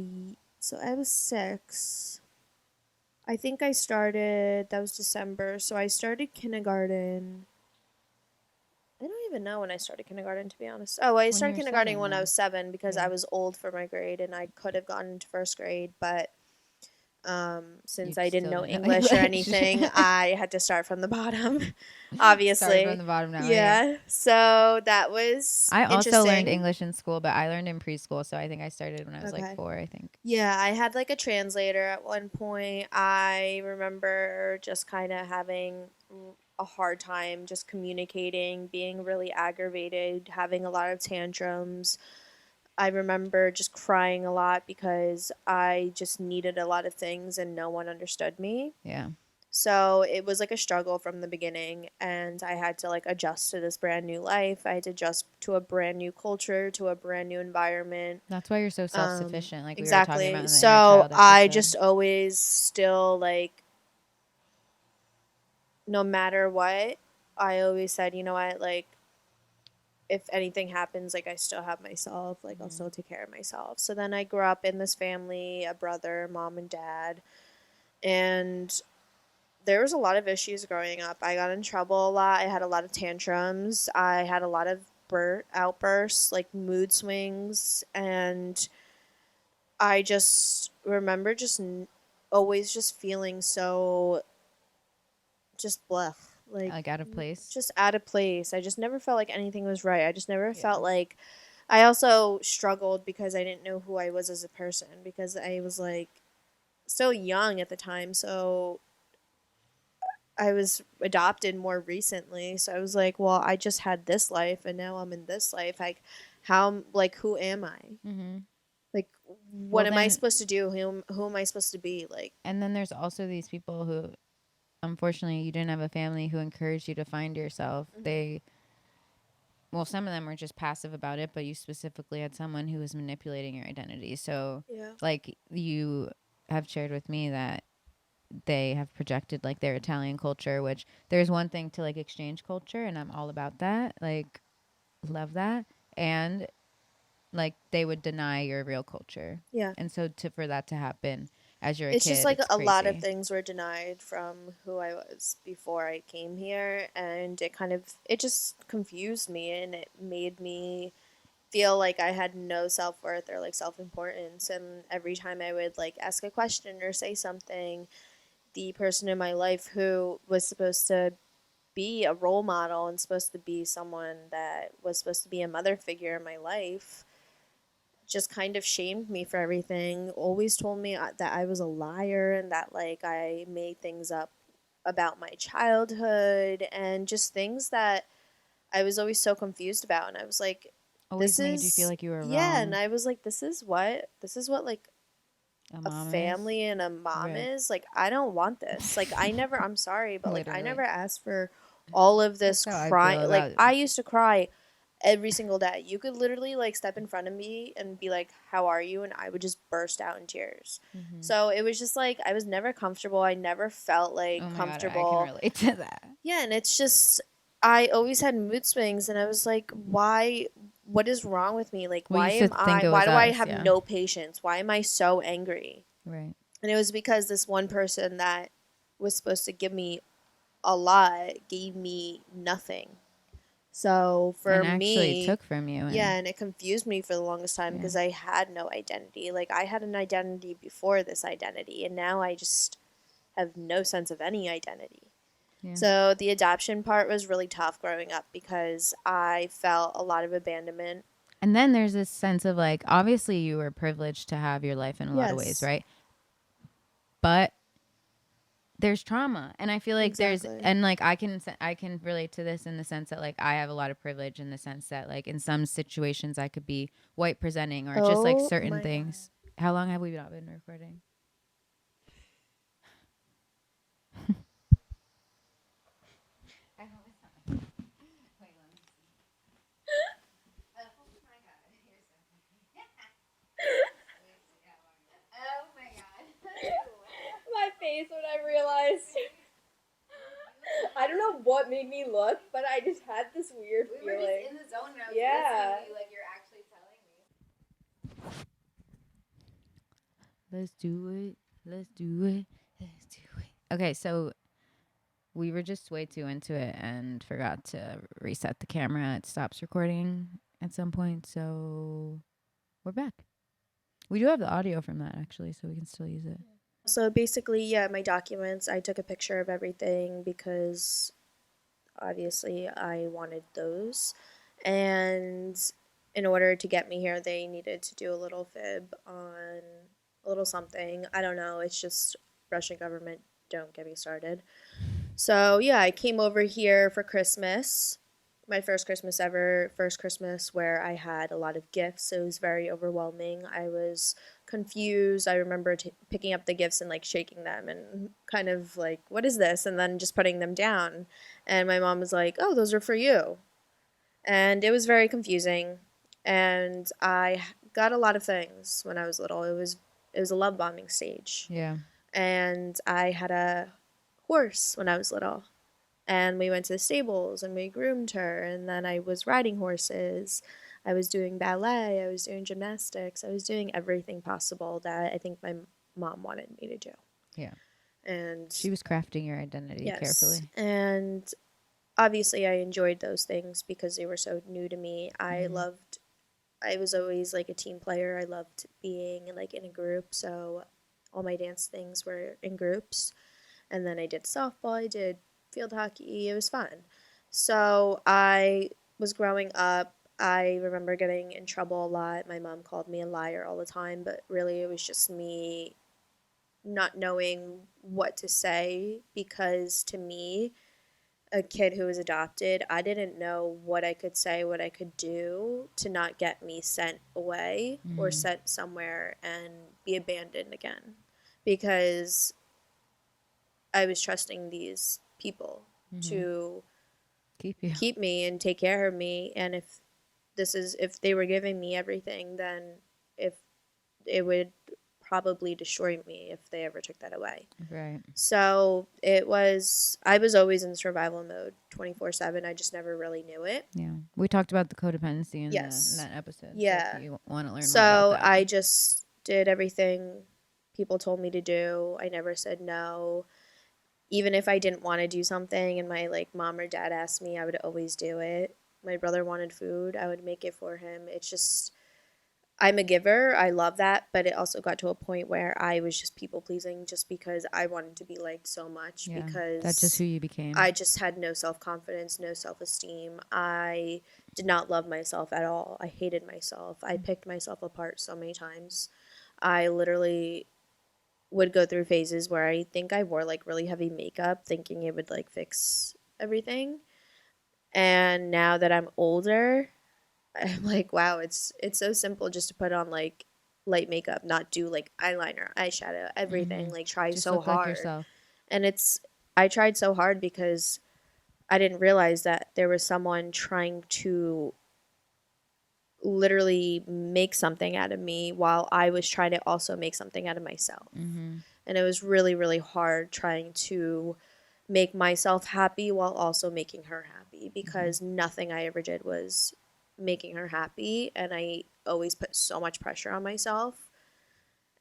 so I was 6. I think I started that was December. So I started kindergarten. I don't even know when I started kindergarten to be honest. Oh, I when started you're kindergarten 7, when I then. was 7 because Yeah. I was old for my grade and I could have gone into first grade, but You since I didn't still know didn't know English or English. anything, I had to start from the bottom, Started from obviously. the bottom now, right? Yeah, so that was I also learned interesting. English in school, but I learned in preschool. So I think I started when I was like Okay. 4, I think. Yeah, I had like a translator at one point. I remember just kind of having a hard time just communicating, being really aggravated, having a lot of tantrums. I remember just crying a lot because I just needed a lot of things and no one understood me. Yeah. So it was like a struggle from the beginning, and I had to like adjust to this brand new life. I had to adjust to a brand new culture, to a brand new environment. That's why you're so self sufficient, like we were talking Exactly. about in the inner So child I episode. just always still like, no matter what, I always said, you know what, like, if anything happens, like, I still have myself, like, I'll Mm-hmm. still take care of myself. So then I grew up in this family, a brother, mom, and dad, and there was a lot of issues growing up. I got in trouble a lot. I had a lot of tantrums. I had a lot of outbursts, like mood swings, and I just remember just always just feeling so just blah, like Like out of place. just out of place. I just never felt like anything was right. I just never Yeah. felt like I also struggled because I didn't know who I was as a person because I was like so young at the time. So I was adopted more recently. So I was like, well, I just had this life and now I'm in this life. Like how like who am I? Mm-hmm. Like Well, what am I then, supposed to do? Who am I supposed to be? Like and then there's also these people who, unfortunately, you didn't have a family who encouraged you to find yourself. mm-hmm. Well, some of them were just passive about it, but you specifically had someone who was manipulating your identity. So, Yeah. like, you have shared with me that they have projected like their Italian culture, which there's one thing to like exchange culture, and I'm all about that. Like, love that. And like they would deny your real culture. Yeah. And so to for that to happen as you're a It's just kid, like it's a lot of crazy. things were denied from who I was before I came here, and it just confused me, and it made me feel like I had no self worth or like self importance. And every time I would like ask a question or say something, the person in my life who was supposed to be a role model and supposed to be someone that was supposed to be a mother figure in my life just kind of shamed me for everything, always told me that I was a liar and that like I made things up about my childhood and just things that I was always so confused about. And I was like, Always this made you feel is, like you were yeah. And wrong. I was like, this is what like A a mom is. family and a mom Right. is. Like, I don't want this. Like, I'm sorry, but like, I Literally. never asked for all of this That's how I feel crying. Like, about. I used to cry every single day. You could literally like step in front of me and be like, "How are you?" and I would just burst out in tears. Mm-hmm. So it was just like I was never comfortable. I never felt like Oh my god, I can comfortable. relate to that. Yeah, and it's just I always had mood swings and I was like, "Why what is wrong with me? Like, We used to think it why was do I us, have yeah. no patience? Why am I so angry?" Right. And it was because this one person that was supposed to give me a lot gave me nothing. So for And actually me, took from you, yeah, and and it confused me for the longest time yeah. because I had no identity. Like I had an identity before this identity, and now I just have no sense of any identity. Yeah. So the adoption part was really tough growing up because I felt a lot of abandonment. And then there's this sense of like, obviously you were privileged to have your life in a lot of ways, Yes, right? But there's trauma, and I feel like there's, exactly. and like I can relate to this in the sense that like I have a lot of privilege in the sense that like in some situations I could be white presenting or just like Oh certain my god. things. How long have we not been recording? I hope it's not. Wait, let me see. Oh my god, you're so funny. Oh my god. My face when I realized. I don't know what made me look, but I just had this weird We were feeling. just in the zone and I was Yeah. listening to you like you're actually telling me. Let's do it. Let's do it. Let's do it. Okay, so we were just way too into it and forgot to reset the camera. It stops recording at some point, so we're back. We do have the audio from that actually, so we can still use it. So basically, yeah, my documents, I took a picture of everything because obviously I wanted those. And in order to get me here, they needed to do a little fib on a little something. I don't know. It's just Russian government. Don't get me started. So yeah, I came over here for Christmas. My first Christmas ever, first Christmas where I had a lot of gifts. It was very overwhelming. I was confused. I remember picking up the gifts and like shaking them and kind of like, what is this? And then just putting them down. And my mom was like, oh, those are for you. And it was very confusing. And I got a lot of things when I was little. It was a love bombing stage. Yeah. And I had a horse when I was little. And we went to the stables and we groomed her. And then I was riding horses. I was doing ballet. I was doing gymnastics. I was doing everything possible that I think my mom wanted me to do. Yeah. And She was crafting your identity yes. carefully. And obviously, I enjoyed those things because they were so new to me. I was always like a team player. I loved being like in a group. So all my dance things were in groups. And then I did softball, I did field hockey. It was fun. So I was growing up. I remember getting in trouble a lot. My mom called me a liar all the time, but really it was just me not knowing what to say because to me, a kid who was adopted, I didn't know what I could say, what I could do to not get me sent away or Mm-hmm. sent somewhere and be abandoned again. Because I was trusting these people Mm-hmm. to Keep you. keep me and take care of me. And if they were giving me everything, then if it would probably destroy me if they ever took that away. Right. So I was always in survival mode 24/7. I just never really knew it. Yeah. We talked about the codependency in Yes. that episode. So if Yeah. you want to learn more about So that. I just did everything people told me to do. I never said no. Even if I didn't want to do something and my like mom or dad asked me, I would always do it. My brother wanted food, I would make it for him. It's just I'm a giver. I love that, but it also got to a point where I was just people pleasing just because I wanted to be liked so much Yeah. That's just because who you became. I just had no self-confidence, no self-esteem. I did not love myself at all. I hated myself. I picked myself apart so many times. I literally would go through phases where I think I wore like really heavy makeup thinking it would like fix everything. And now that I'm older, I'm like, wow, it's so simple just to put on like light makeup, not do like eyeliner, eyeshadow, everything, like try Just so look like hard. yourself. And I tried so hard because I didn't realize that there was someone trying to literally make something out of me while I was trying to also make something out of myself. Mm-hmm. And it was really, really hard trying to make myself happy while also making her happy because nothing I ever did was making her happy. And I always put so much pressure on myself.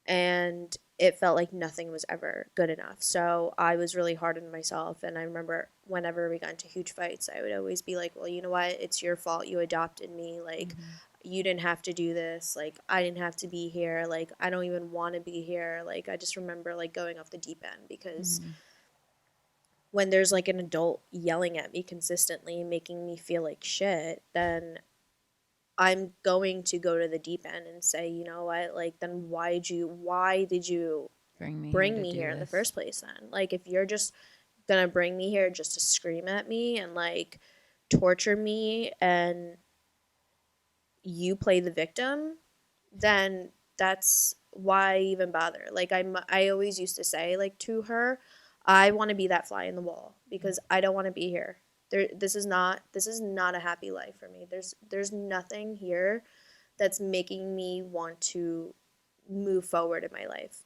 And it felt like nothing was ever good enough. So I was really hard on myself. And I remember whenever we got into huge fights, I would always be like, well, you know what? It's your fault. You adopted me. Like, you didn't have to do this. Like, I didn't have to be here. Like, I don't even want to be here. Like, I just remember like going off the deep end because when there's like an adult yelling at me consistently, making me feel like shit, then I'm going to go to the deep end and say, you know what, like, then why did you Bring bring me me here here to in do the this. first place then? Like, if you're just gonna bring me here just to scream at me and like torture me and you play the victim, then that's why even bother. Like I always used to say like to her, I want to be that fly in the wall because I don't want to be here. This is not a happy life for me. There's nothing here that's making me want to move forward in my life.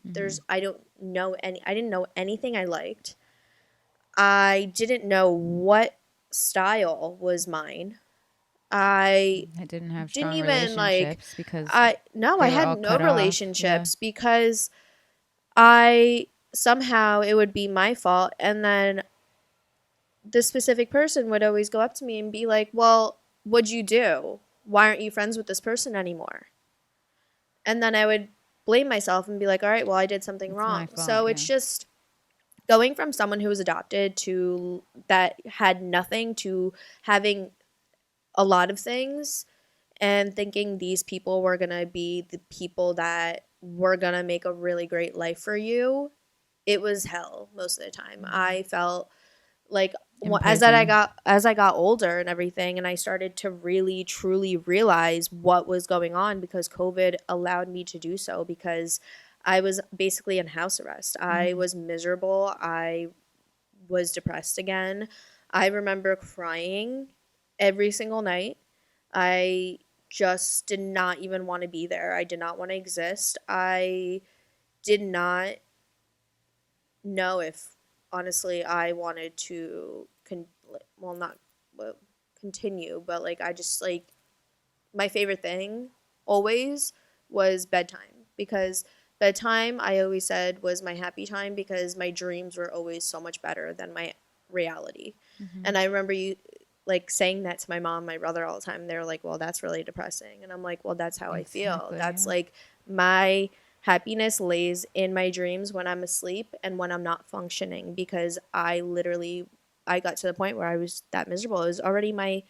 I didn't know anything I liked. I didn't know what style was mine. I I didn't have didn't strong even like relationships because I no, I they were had all no cut off. Yeah. relationships because I somehow it would be my fault and then this specific person would always go up to me and be like, "Well, what'd you do? Why aren't you friends with this person anymore?" And then I would blame myself and be like, "All right, well, I did something It's my wrong." fault. So Yeah. it's just going from someone who was adopted to that had nothing to having a lot of things and thinking these people were going to be the people that were going to make a really great life for you. It was hell most of the time. I felt like In prison. as I got older and everything and I started to really truly realize what was going on because COVID allowed me to do so because I was basically in house arrest. I was miserable. I was depressed again. I remember crying every single night. I just did not even want to be there. I did not want to exist. I did not know if honestly I wanted to well not well, continue, but like I just like my favorite thing always was bedtime because bedtime I always said was my happy time because my dreams were always so much better than my reality. And I remember you like saying that to my mom, my brother all the time. They were like, "Well, that's really depressing." And I'm like, "Well, that's how I feel. Exactly. That's Yeah. like my happiness lays in my dreams when I'm asleep and when I'm not functioning because I got to the point where I was that miserable. It was already my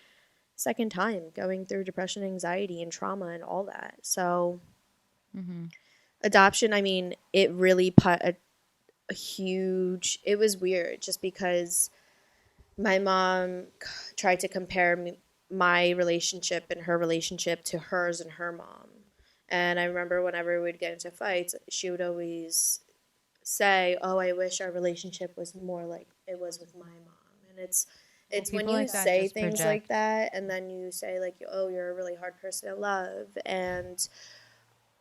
second time going through depression, anxiety, and trauma and all that. So, adoption, I mean, it really put a huge, it was weird just because my mom tried to compare my relationship and her relationship to hers and her mom. And I remember whenever we'd get into fights, she would always say, "Oh, I wish our relationship was more like it was with my mom." And Well, it's when people you like that say just things like project. that and then you say like, "Oh, you're a really hard person to love." And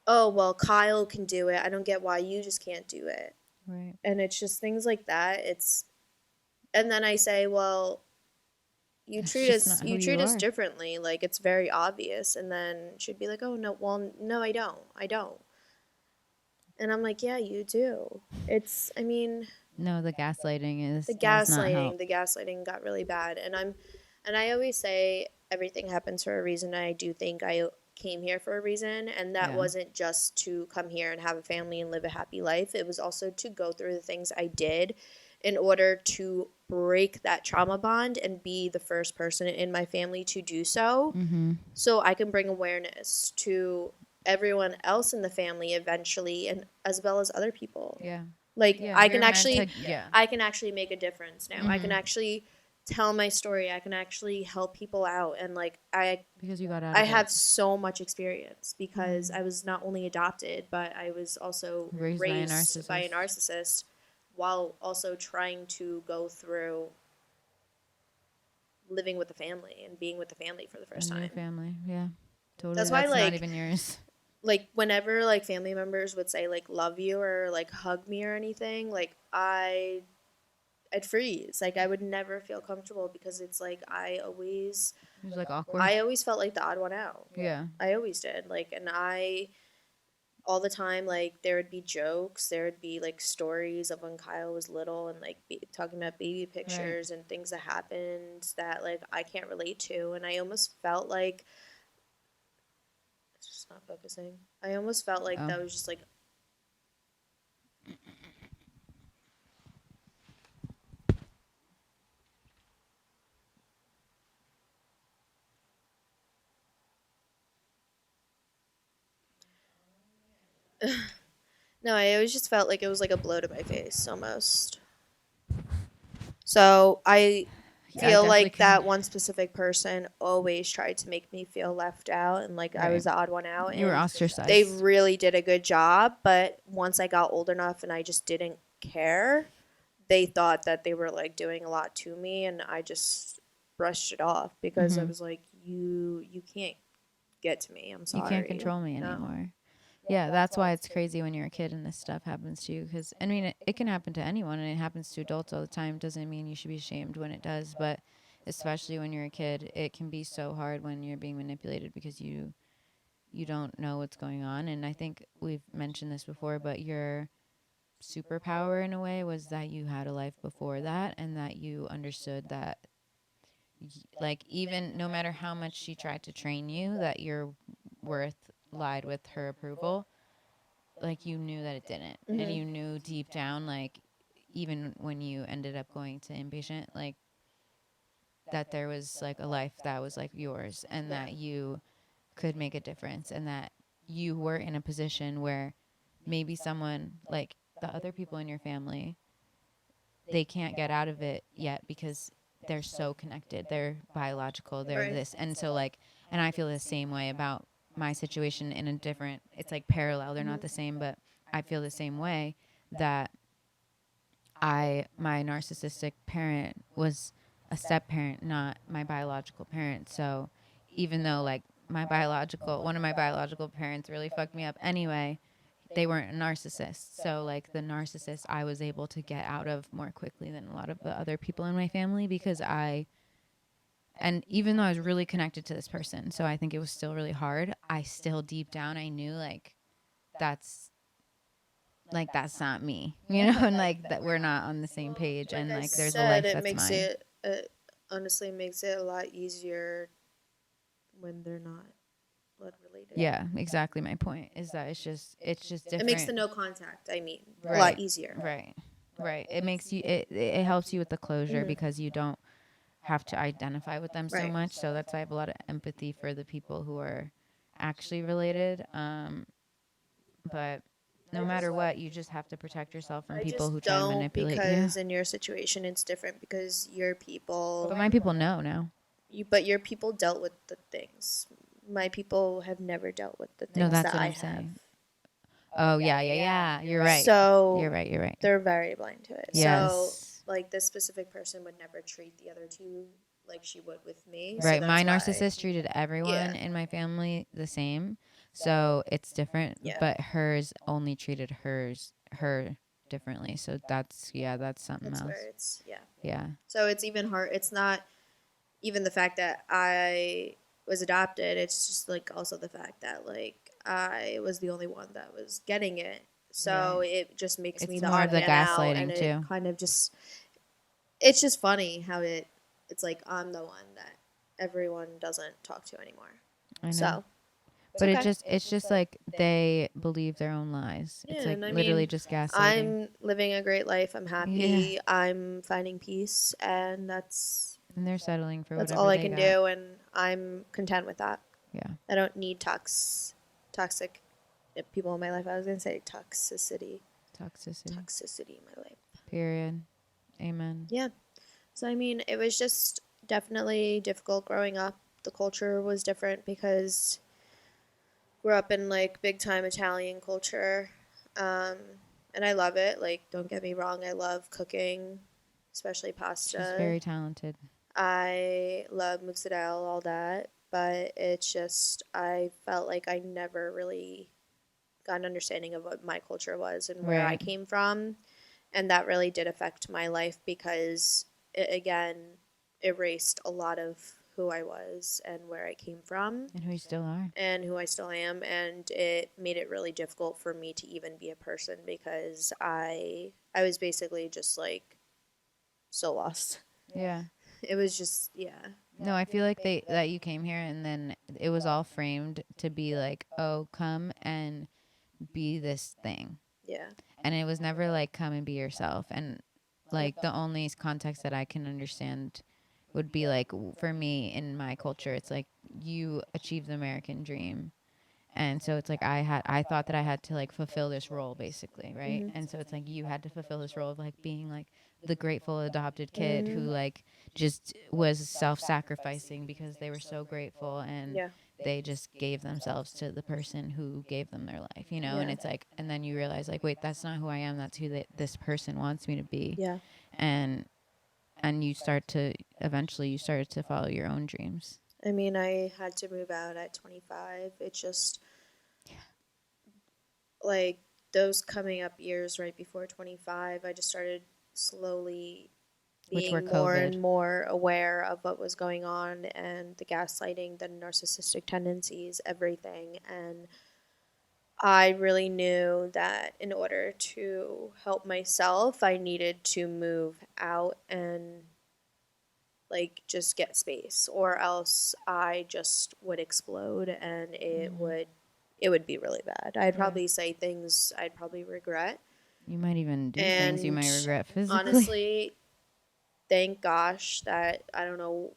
oh, well, Kyle can do it. I don't get why you just can't do it. Right. And it's just things like that. And then I say, well, It's just not who you you treat us are. differently. Like, it's very obvious. And then she'd be like, oh, no, well, no, I don't. And I'm like, yeah, you do. I mean, No, the gaslighting does not help. the gaslighting got really bad. And I always say everything happens for a reason. I do think I came here for a reason, and that Yeah. wasn't just to come here and have a family and live a happy life. It was also to go through the things I did in order to break that trauma bond and be the first person in my family to do so. Mm-hmm. So I can bring awareness to everyone else in the family eventually, and as well as other people. Yeah. Like, Yeah, you're meant to. Yeah. I can actually make a difference now. I can Mm-hmm. actually tell my story. I can actually help people out, and like Because you got out I of have it. so much experience because Mm-hmm. I was not only adopted, but I was also Raised by a raised by a narcissist. narcissist while also trying to go through living with the family and being with the family for the A first new time. family. Yeah. Totally. That's why, That's not even yours. like whenever like family members would say like love you or like hug me or anything, like I'd freeze. Like I would never feel comfortable because it's like It was like awkward. I always felt like the odd one out. Yeah. I always did. Like, and I all the time, like there would be jokes, there would be like stories of when Kyle was little and like talking about baby Right. pictures and things that happened that like I can't relate to, and I almost felt like it's just not focusing. I almost felt like Oh. that was just like no, I always just felt like it was like a blow to my face almost. So I I feel definitely like can. that one specific person always tried to make me feel left out and like I Right. was the odd one out, You were and they ostracized. really did a good job, but once I got old enough and I just didn't care, they thought that they were like doing a lot to me, and I just brushed it off because I Mm-hmm. was like, you can't get to me. I'm You can't sorry. control me No. anymore. Yeah, that's why it's crazy when you're a kid and this stuff happens to you. Because, I mean, it can happen to anyone and it happens to adults all the time. Doesn't mean you should be ashamed when it does. But especially when you're a kid, it can be so hard when you're being manipulated because you don't know what's going on. And I think we've mentioned this before, but your superpower in a way was that you had a life before that and that you understood that like even no matter how much she tried to train you that your worth lied with her approval, like you knew that it didn't, and Mhm. you knew deep down, like even when you ended up going to inpatient, like that there was like a life that was like yours and Yeah. that you could make a difference and that you were in a position where maybe someone like the other people in your family, they can't get out of it yet because they're so connected. They're biological. They're Right. this. And so, like, and I feel the same way about my situation in a different, it's like parallel. They're not the same, but I feel the same way that my narcissistic parent was a step parent, not my biological parent. So even though, like, one of my biological parents really fucked me up anyway, they weren't a narcissist. So like the narcissist I was able to get out of more quickly than a lot of the other people in my family because and even though I was really connected to this person, so I think it was still really hard, I still deep down I knew that's that's not me. You know, and like that we're not on the same page Like and I like there's a said, life that's mine. it honestly makes it a lot easier when they're not blood related. Yeah, exactly my point is that it's just It makes the different. no contact, I mean, a lot Right. easier. Right. Right. It makes you it helps you with the closure Mhm. because you don't have to identify with them so Right. much. So that's why I have a lot of empathy for the people who are actually related. But no matter what, you just have to protect yourself from I people just who try to don't manipulate you. because in your situation it's different because your people But my people know now. but your people dealt with the things. My people have never dealt with the No, things that's that what I I'm have. saying. Oh yeah, yeah, yeah. You're right. You're So right. You're right. they're very blind to it. So Yes. like this specific person would never treat the other two like she would with me. So Right. My that's why. narcissist treated Yeah. everyone in my family the same. So it's different, Yeah. but hers only treated her differently. So that's something That's else. where it's, yeah. Yeah. So it's even hard. It's not even the fact that I was adopted. It's just like also the fact that like I was the only one that was getting it. So Right. it just makes me It's the more odd of the man out, and gaslighting it too. kind of just, it's just funny how it's like I'm the one that everyone doesn't talk to anymore. I know. So it's But okay. it's just like they believe their own lies. It's Yeah, like and I literally mean, just gaslighting. I'm living a great life. I'm Yeah. happy. I'm finding peace, and And they're settling for that's all whatever I they can got. do, and I'm content with that. Yeah. I don't need toxic people in my life. I was gonna say toxicity, Toxicity. toxicity in my life. Period. Amen. Yeah. So I mean, it was just definitely difficult growing up. The culture was different because grew up in like big time Italian culture, um, and I love it. Like, don't get me wrong, I love cooking, especially She's pasta. very talented. I love mozzarella, all that, but it's just I felt like I never really got an understanding of what my culture was and where I Right. came from, and that really did affect my life because it again erased a lot of who I was and where I came from And who you still are. and who I still am, and it made it really difficult for me to even be a person because I was basically just like so lost. Yeah. It was just, yeah. No, I feel like that you came here and then it was all framed to be like, oh, come and be this thing. Yeah. And it was never like come and be yourself. And like the only context that I can understand would be like for me in my culture, it's like you achieve the American dream. And so it's like I thought that I had to like fulfill this role basically, right? Mhm. And so it's like you had to fulfill this role of like being like the grateful adopted kid who Mhm. like just was self-sacrificing because they were so grateful and Yeah. they just gave themselves to the person who gave them their life, you know? And Yeah. it's like and then you realize like wait, that's not who I am, that's who this person wants me to be. Yeah. And you start to eventually you started to follow your own dreams. I mean, I had to move out at 25. It just like those coming up years right before 25, I just started slowly Which were being more COVID. and more aware of what was going on and the gaslighting, the narcissistic tendencies, everything. And I really knew that in order to help myself, I needed to move out and like just get space or else I just would explode and it would be really bad. I'd Yeah. probably say things I'd probably regret. You might even do things you And might regret physically. honestly, thank gosh that I don't know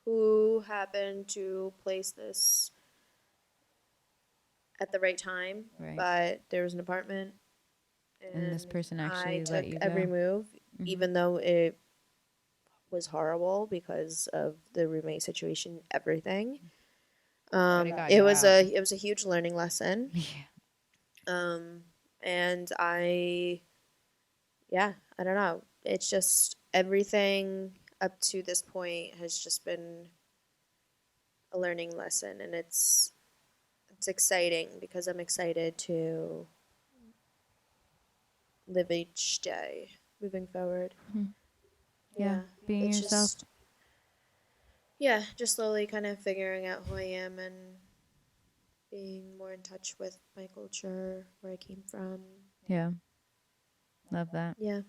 who happened to place this at the right time, Right. but there was an apartment And this and person I actually let took you every go. move, Mhm. even though it was horrible because of the roommate situation, everything. But it got you out. It was a huge learning lesson. Yeah. Um, and yeah, I don't know. It's just everything up to this point has just been a learning lesson, and it's exciting because I'm excited to live each day moving forward. Mhm. Yeah. Yeah, Being it's yourself. just yeah, just slowly kind of figuring out who I am and being more in touch with my culture, where I came from. Yeah. Love that. Yeah,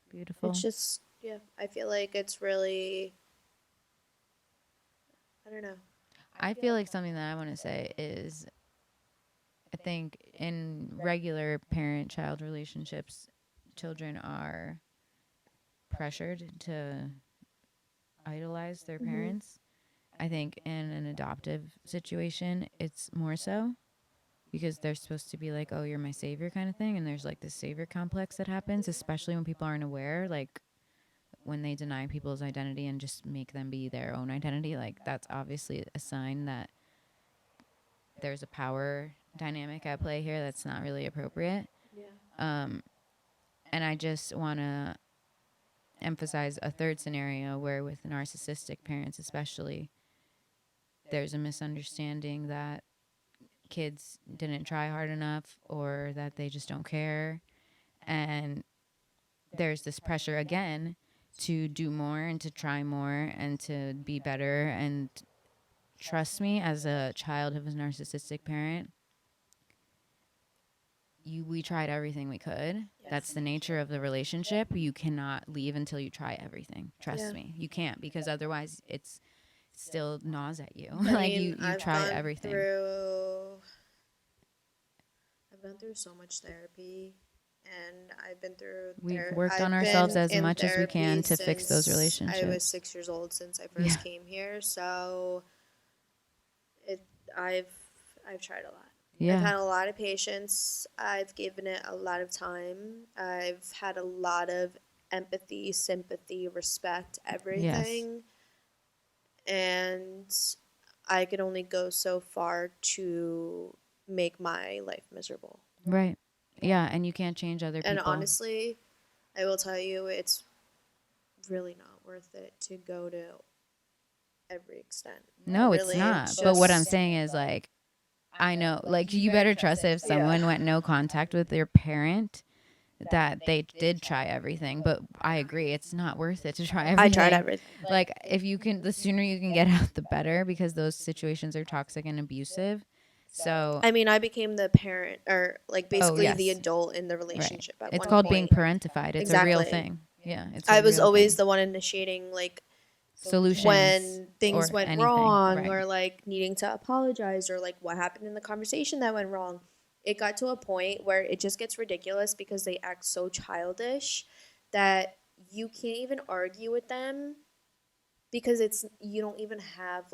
Beautiful. it's just yeah, I feel like it's really I don't know. I feel like something that I want to say is I think in regular parent child relationships, children are pressured to idolize their Mhm. parents. I think in an adoptive situation, it's more so because they're supposed to be like, oh, you're my savior kind of thing. And there's like this savior complex that happens, especially when people aren't aware. Like when they deny people's identity and just make them be their own identity, like that's obviously a sign that there's a power dynamic at play here that's not really appropriate. Yeah. Um, and I just want to emphasize a third scenario where, with narcissistic parents especially, there's a misunderstanding that kids didn't try hard enough or that they just don't care. And there's this pressure again to do more and to try more and to be better. And trust me, as a child of a narcissistic parent, we tried everything we could. Yes. That's the nature of the relationship. You cannot leave until you try everything. Trust me. You can't, because otherwise it's still gnaws at you. Like you try everything. I've gone through so much therapy, and I've been through. We've worked on ourselves as much as we can to fix those relationships. I was 6 years old since I first came here, so I've tried a lot. Yeah. I've had a lot of patience. I've given it a lot of time. I've had a lot of empathy, sympathy, respect, everything. Yes. And I could only go so far to make my life miserable. Right. Yeah, and you can't change other people. And honestly, I will tell you, it's really not worth it to go to every extent. No, really, it's not. But what I'm saying is, like, I know, like, you better trust if someone went no contact with their parent that they did try everything. But I agree, it's not worth it to try everything. I tried everything. Like, if you can, the sooner you can get out, the better, because those situations are toxic and abusive. So I mean, I became the parent, or like basically the adult in the relationship. Right. It's called being parentified. It's a real thing. Yeah, I was always the one initiating, like, solutions when things went wrong, right. Or like needing to apologize, or like what happened in the conversation that went wrong. It got to a point where it just gets ridiculous because they act so childish that you can't even argue with them, because you don't have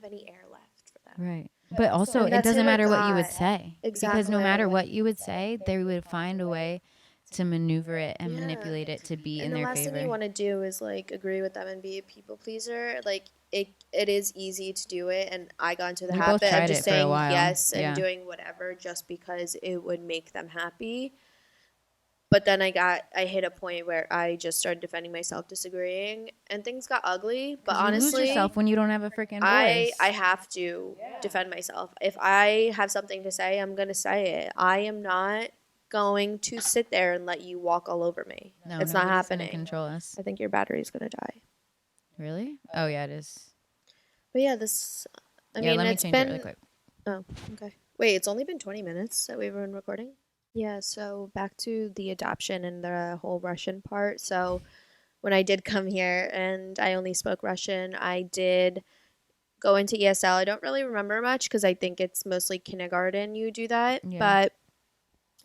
any air left for them. Right. But also, it doesn't matter what you would say. Exactly. Because no matter what you would say, they would find a way to maneuver it and manipulate it to be in their favor. And the last thing you want to do is, like, agree with them and be a people pleaser. Like, it is easy to do it, and I got into the habit of just saying yes and doing whatever just because it would make them happy. But then I hit a point where I just started defending myself, disagreeing, and things got ugly. But honestly, you lose yourself when you don't have a freaking voice. I have to defend myself. If I have something to say, I'm gonna say it. I am not going to sit there and let you walk all over me. No, it's not happening. Control us. I think your battery's gonna die. Really? Oh yeah, it is. But yeah, it's been. It really quick. Oh, okay. Wait, it's only been 20 minutes that we've been recording. Yeah, so back to the adoption and the whole Russian part. So when I did come here and I only spoke Russian, I did go into ESL. I don't really remember much because I think it's mostly kindergarten you do that. Yeah. But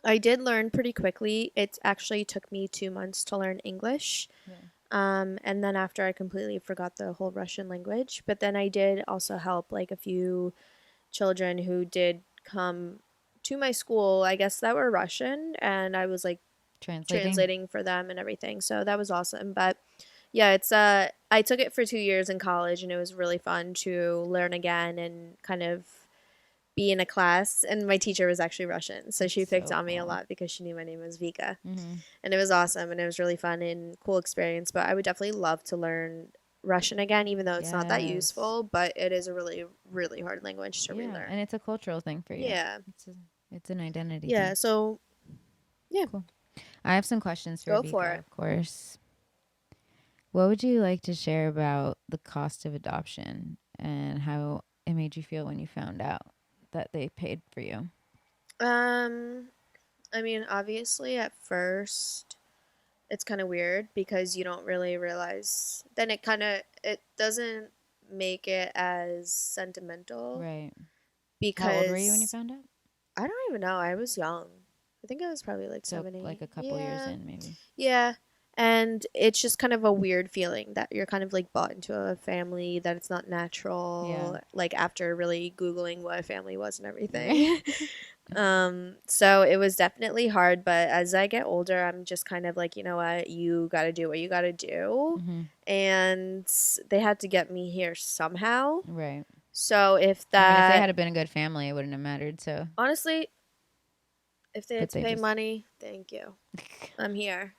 I did learn pretty quickly. It actually took me 2 months to learn English. Yeah. And then after I completely forgot the whole Russian language. But then I did also help like a few children who did come to my school, I guess, that were Russian, and I was like translating for them and everything. So that was awesome. But yeah, it's I took it for 2 years in college, and it was really fun to learn again and kind of be in a class. And my teacher was actually Russian, so she picked on me a lot because she knew my name was Vika. Mm-hmm. And it was awesome, and it was really fun and cool experience. But I would definitely love to learn Russian again, even though it's not that useful, but it is a really, really hard language to relearn. And it's a cultural thing for you. Yeah. It's an identity thing. So, yeah. Cool. I have some questions for Vika, for it. Of course. What would you like to share about the cost of adoption and how it made you feel when you found out that they paid for you? I mean, obviously, at first, it's kind of weird because you don't really realize. Then it doesn't make it as sentimental. Right. Because how old were you when you found out? I don't even know. I was young. I think I was probably like 7, 8. Like a couple years in, maybe. Yeah. And it's just kind of a weird feeling that you're kind of like bought into a family, that it's not natural. Yeah. Like after really Googling what a family was and everything. So it was definitely hard. But as I get older, I'm just kind of like, you know what? You got to do what you got to do. Mm-hmm. And they had to get me here somehow. Right. So if they had been a good family, it wouldn't have mattered. So honestly, if they had to pay money, thank you. I'm here.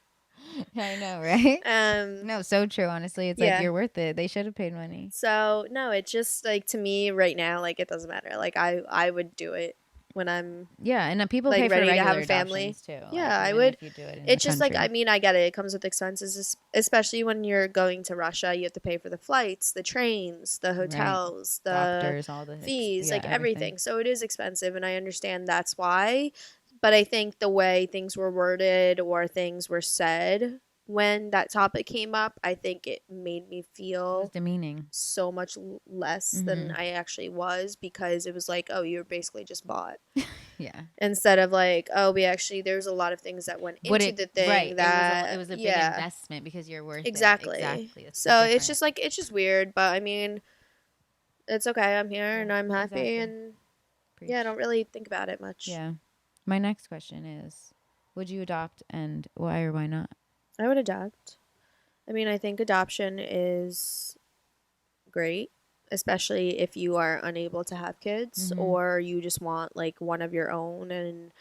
I know, right? um, No, so true. Honestly, it's like yeah. you're worth it. They should have paid money. So no, it's just like to me right now, like it doesn't matter. Like I would do it when I'm Yeah, and people like pay for ready to have regular a family. adoptions too. Yeah, Like I even would. if you do it in the It's just like I country, mean I get it. It comes with expenses, especially when you're going to Russia. You have to pay for the flights, the trains, the right? hotels, the Doctors, all the fees, yeah, like everything. everything. So it is expensive, and I understand that's why. But I think the way things were worded or things were said when that topic came up, I think it made me It was feel demeaning. so much less than Mm-hmm. I actually was because it was like, oh, you're basically just bought. Yeah. Instead of like, oh, we actually, there's a lot of things that went What into it the right? thing It that, was a big yeah, investment because you're worth it. exactly. Exactly. It's So it's different. just like, it's just weird, but I mean, it's okay. I'm here Yeah. and I'm happy Exactly. and yeah, I Preach. don't really think about it much. Yeah. My next question is, would you adopt and why or why not? I would adopt. I mean, I think adoption is great, especially if you are unable to have kids Mm-hmm. or you just want like one of your own. And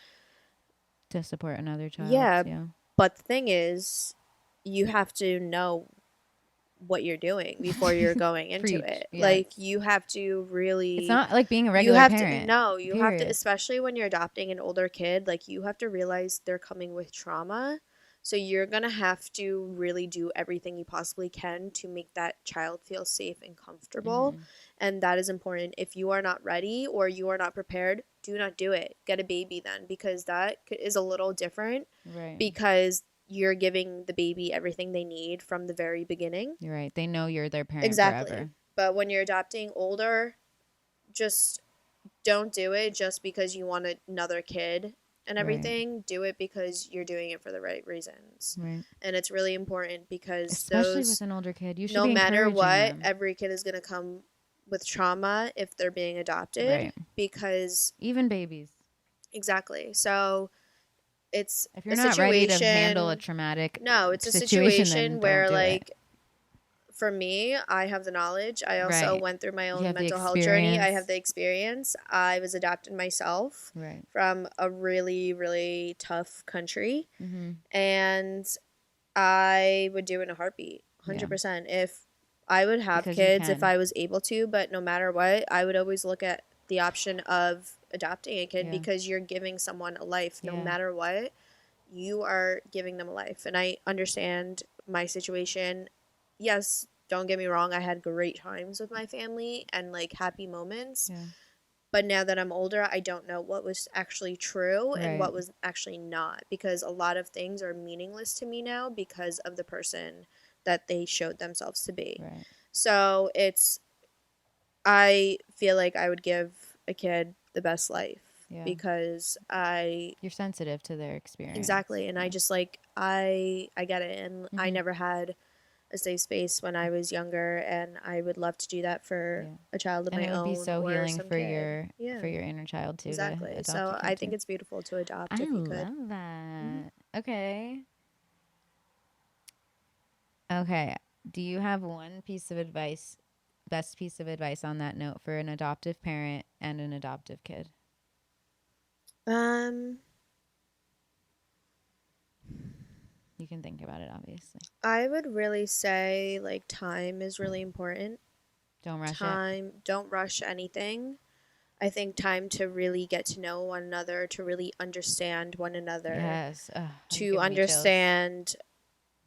To support another child. yeah, Yeah. but the thing is, you have to know what you're doing before you're going into Preach. it. Yes. Like you have to It's really not like being a you regular have to parent. no, you have to Period. especially when you're adopting an older kid, like you have to realize they're coming with trauma. So you're going to have to really do everything you possibly can to make that child feel safe and comfortable. Mm-hmm. And that is important. If you are not ready or you are not prepared, do not do it. Get a baby then because that is a little different Right. because you're giving the baby everything they need from the very beginning. You're right. They know you're their parent Exactly. forever. But when you're adopting older, just don't do it just because you want another kid and Right. everything. Do it because you're doing it for the right reasons. Right. And it's really important because Especially with those, an older kid. You should no be matter encouraging what, them. every kid is going to come with trauma if they're being adopted Right. because, Even babies. exactly. So it's If a you're not ready to handle a situation. traumatic No, it's a situation, then situation don't where, do it. like, for me, I have the knowledge. I also Right. went through my You own have the mental health journey. I have experience. the experience. I was adopted myself Right. from a really, really tough country. Mm-hmm. And I would do it in a heartbeat, Yeah. 100%. If I would have Because you kids, if can. I was able to, but no matter what, I would always look at the option of adopting a kid Yeah. because you're giving someone a life. No Yeah. matter what, you are giving them a life. And I understand my situation. Yes, don't get me wrong, I had great times with my family and like happy moments. Yeah. But now that I'm older, I don't know what was actually true and Right. what was actually not because a lot of things are meaningless to me now because of the person that they showed themselves to be. Right. So I feel like I would give a kid the best life Yeah. because You're sensitive to their experience. exactly, and Yeah. I just like I get it, and I Mm-hmm. never had a safe space when I was younger, and I would love to do that for Yeah. a child of And my it would be own so or healing some for kid. your Yeah, inner child too to exactly. adopt a So I kid think too. it's beautiful to adopt I if you could. love Hmm. that. Okay. Okay. Do you have one piece of advice, best piece of advice on that note for an adoptive parent and an adoptive kid? Um, You can think about it, obviously. I would really say like time is really important. Don't rush it. Time, don't rush anything. I think time to really get to know one another, to really understand one another, Yes. Ugh, you're to giving me chills. understand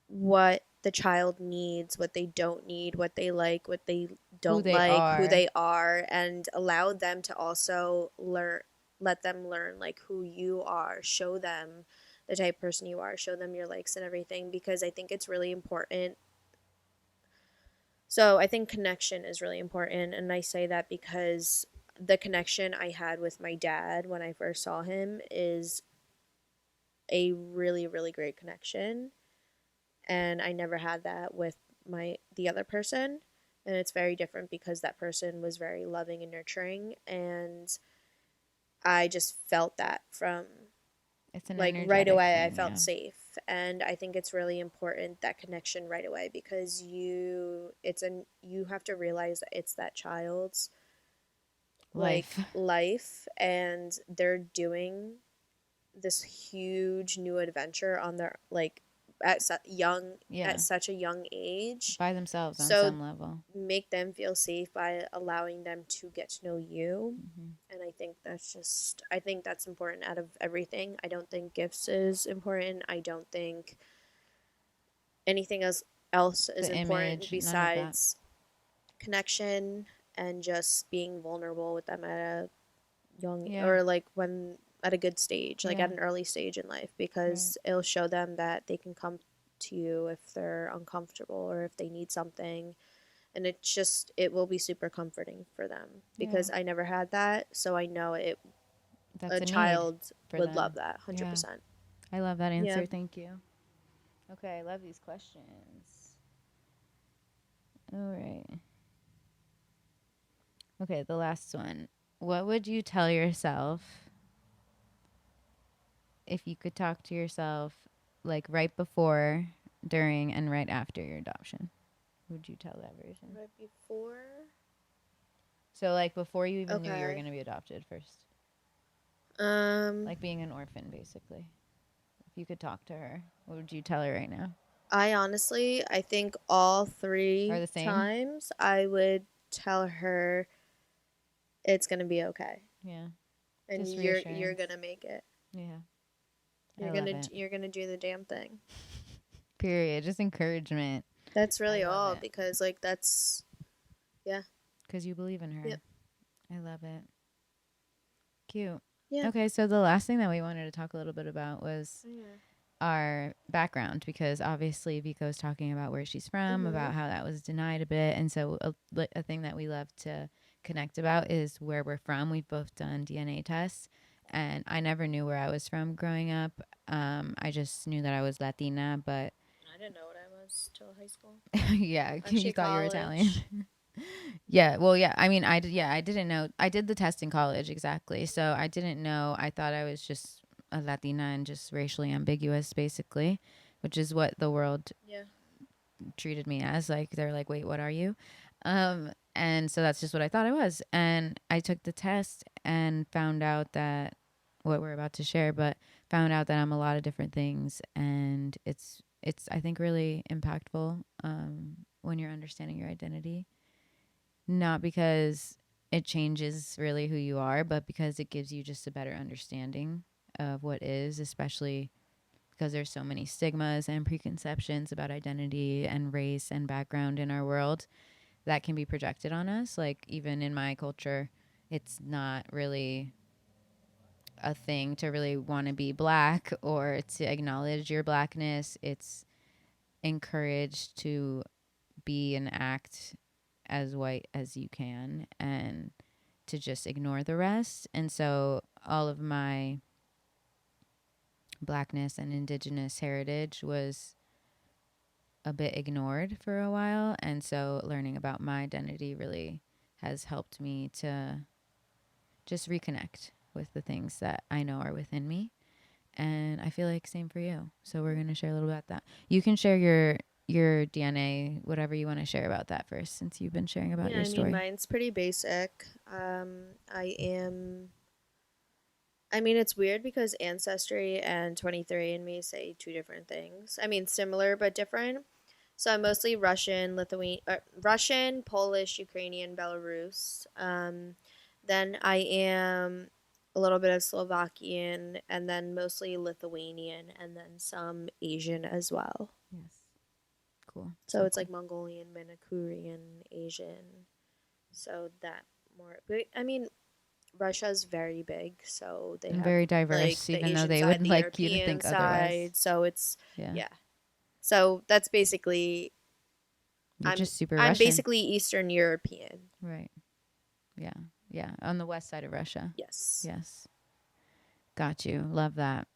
what the child needs, what they don't need, what they like, what they Who don't they like, who are. they are, and allow them to also learn, let them learn like who you are, show them the type of person you are, show them your likes and everything because I think it's really important. So I think connection is really important, and I say that because the connection I had with my dad when I first saw him is a really, really great connection and I never had that with the other person. And it's very different because that person was very loving and nurturing, and I just felt that from It's an like right energetic away. I thing, felt yeah. safe, and I think it's really important that connection right away because you have to realize that it's that child's Life. like life, and they're doing this huge new adventure on their like Yeah. at such a young age. By themselves on So some level. make them feel safe by allowing them to get to know you. Mm-hmm. And I think that's important out of everything. I don't think gifts is important. I don't think anything else is The important image, none of that. besides connection and just being vulnerable with them at a young, Yeah. or like when at a good stage, like Yeah. at an early stage in life, Right. because it'll show them that they can come to you if they're uncomfortable or if they need something. And it will be super comforting for them, Yeah. because I never had that, so I know That's a a need child for would love them. that Yeah. 100%. I love that Yeah. answer. Thank you. Okay, I love these questions. All right. Okay, the last one. What would you tell yourself if you could talk to yourself like right before, during, and right after your adoption? Who would you tell that version? Right before. So, like, before you even knew you were Okay. going to be adopted first. Um, Like being an orphan, basically. If you could talk to her, what would you tell her right now? I think all Are three the same? times I would tell her it's gonna be okay, Yeah. and Just you're reassurance. gonna make it. Yeah. I love it. You're gonna do the damn thing. Period. Just encouragement. That's I really love all, it. because like that's yeah. Because you believe in her. Yep. I love it. Cute. Yeah. Okay, so the last thing that we wanted to talk a little bit about was Yeah. our background, because obviously Vika was talking about where she's from, Mhm. about how that was denied a bit. And so a thing that we love to connect about is where we're from. We've both done DNA tests, and I never knew where I was from growing up. I just knew that I was Latina, but I didn't know what I was till high school. yeah, you Actually, thought you were Italian. college. Yeah, well, yeah. I mean, I didn't know. I did the test in college, exactly. So I didn't know. I thought I was just a Latina and just racially ambiguous, basically, which is what the world Yeah. treated me as. Like, they're like, wait, what are you? And so that's just what I thought I was. And I took the test and found out that what we're about to share, but found out that I'm a lot of different things, and it's I think really impactful when you're understanding your identity, not because it changes really who you are, but because it gives you just a better understanding of what is, especially because there's so many stigmas and preconceptions about identity and race and background in our world that can be projected on us. Like, even in my culture, it's not really a thing to really want to be black or to acknowledge your blackness. It's encouraged to be and act as white as you can and to just ignore the rest. And so all of my blackness and indigenous heritage was a bit ignored for a while. And so learning about my identity really has helped me to just reconnect with the things that I know are within me. And I feel like same for you. So we're going to share a little about that. You can share your DNA, whatever you want to share about that first, since you've been sharing about Yeah, your I mean, story. mine's pretty basic. I mean, it's weird because Ancestry and 23andMe say two different things. I mean, similar but different. So I'm mostly Russian, Polish, Ukrainian, Belarus. Then I am a little bit of Slovakian, and then mostly Lithuanian, and then some Asian as well. Yes. Cool. So it's Cool. like Mongolian, Manchurian, Asian. So that more. But I mean, Russia's very big, so they And have very like diverse, the even though Asian they side, would the like you to European think otherwise. side. So it's Yeah. yeah. So that's basically You're just super I'm Russian. basically Eastern European. Right. Yeah. Yeah. On the west side of Russia. Yes. Yes. Got you. Love that.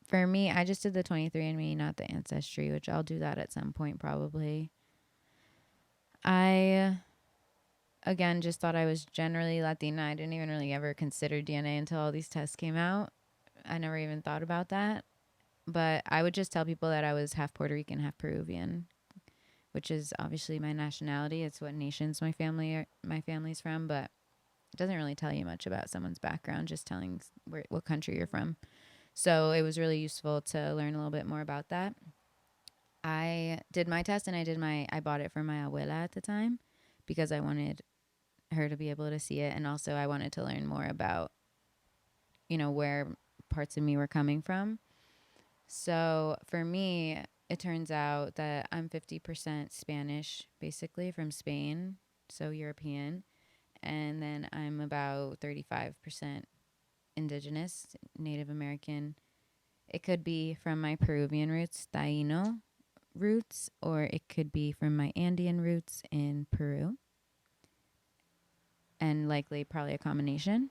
For me, I just did the 23andMe, not the Ancestry, which I'll do that at some point probably. I, again, just thought I was generally Latina. I didn't even really ever consider DNA until all these tests came out. I never even thought about that. But I would just tell people that I was half Puerto Rican, half Peruvian, which is obviously my nationality. It's what nations my family's from, but it doesn't really tell you much about someone's background, just telling what country you're from. So it was really useful to learn a little bit more about that. I did my test and I bought it for my abuela at the time because I wanted her to be able to see it. And also I wanted to learn more about, where parts of me were coming from. So for me, it turns out that I'm 50% Spanish, basically from Spain, so European. And then I'm about 35% indigenous, Native American. It could be from my Peruvian roots, Taino roots, or it could be from my Andean roots in Peru, and likely probably a combination.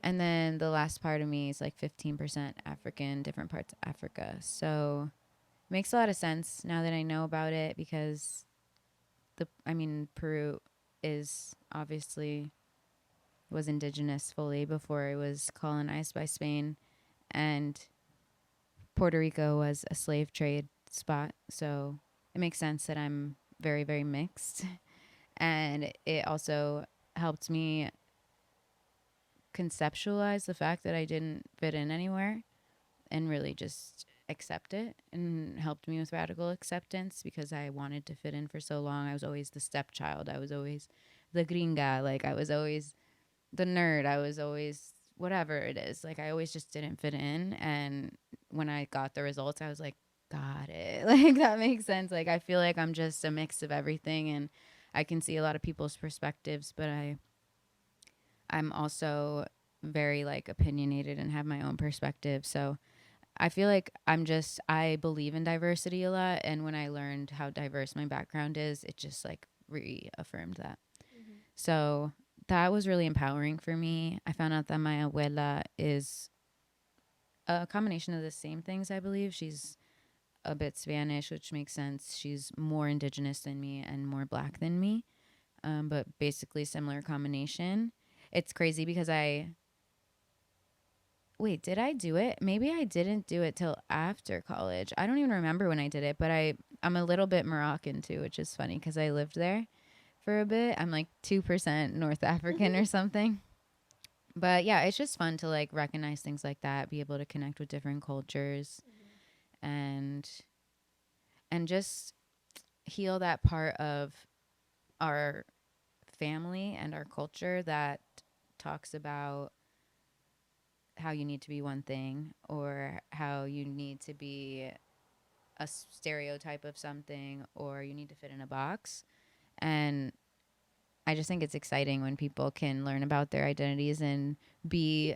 And then the last part of me is like 15% African, different parts of Africa. So it makes a lot of sense now that I know about it because Peru is obviously was indigenous fully before it was colonized by Spain, and Puerto Rico was a slave trade spot. So it makes sense that I'm very, very mixed. And it also helped me conceptualize the fact that I didn't fit in anywhere and really just accept it, and helped me with radical acceptance because I wanted to fit in for so long. I was always the stepchild. I was always the gringa. Like I was always the nerd. I was always whatever it is. Like I always just didn't fit in. And when I got the results, I was like, got it. Like that makes sense. Like I feel like I'm just a mix of everything, and I can see a lot of people's perspectives, but I'm also very like opinionated and have my own perspective. So I feel like I believe in diversity a lot. And when I learned how diverse my background is, it just like reaffirmed that. Mm-hmm. So that was really empowering for me. I found out that my abuela is a combination of the same things, I believe. She's a bit Spanish, which makes sense. She's more indigenous than me and more black than me, but basically similar combination. It's crazy because wait, did I do it? Maybe I didn't do it till after college. I don't even remember when I did it, but I'm a little bit Moroccan too, which is funny because I lived there for a bit. I'm like 2% North African or something. But yeah, it's just fun to like recognize things like that, be able to connect with different cultures, and just heal that part of our family and our culture that talks about how you need to be one thing or how you need to be a stereotype of something or you need to fit in a box. And I just think it's exciting when people can learn about their identities and be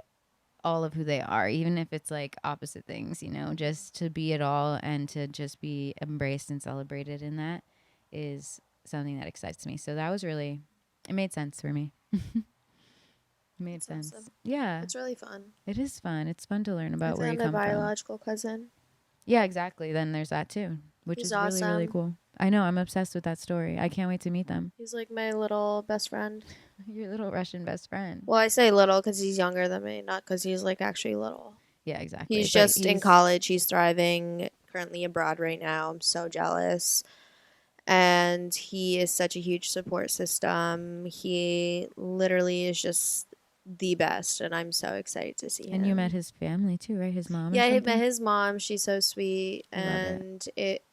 all of who they are, even if it's like opposite things, just to be it all and to just be embraced and celebrated in that is something that excites me. So that was really, it made sense for me. It made That's sense. awesome. Yeah, It's really fun. it is fun. It's fun to learn I about where you found a come from. biological cousin. Yeah, exactly. Then there's that too, which He's is really, really awesome. cool. I know. I'm obsessed with that story. I can't wait to meet them. He's like my little best friend. Your little Russian best friend. Well, I say little because he's younger than me, not because he's like actually little. Yeah, exactly. He's But just in college. He's thriving, currently abroad right now. I'm so jealous. And he is such a huge support system. He literally is just the best, and I'm so excited to see and you met him. his family too, right? His mom or Yeah, I met something. his mom. She's so sweet, Love it. and it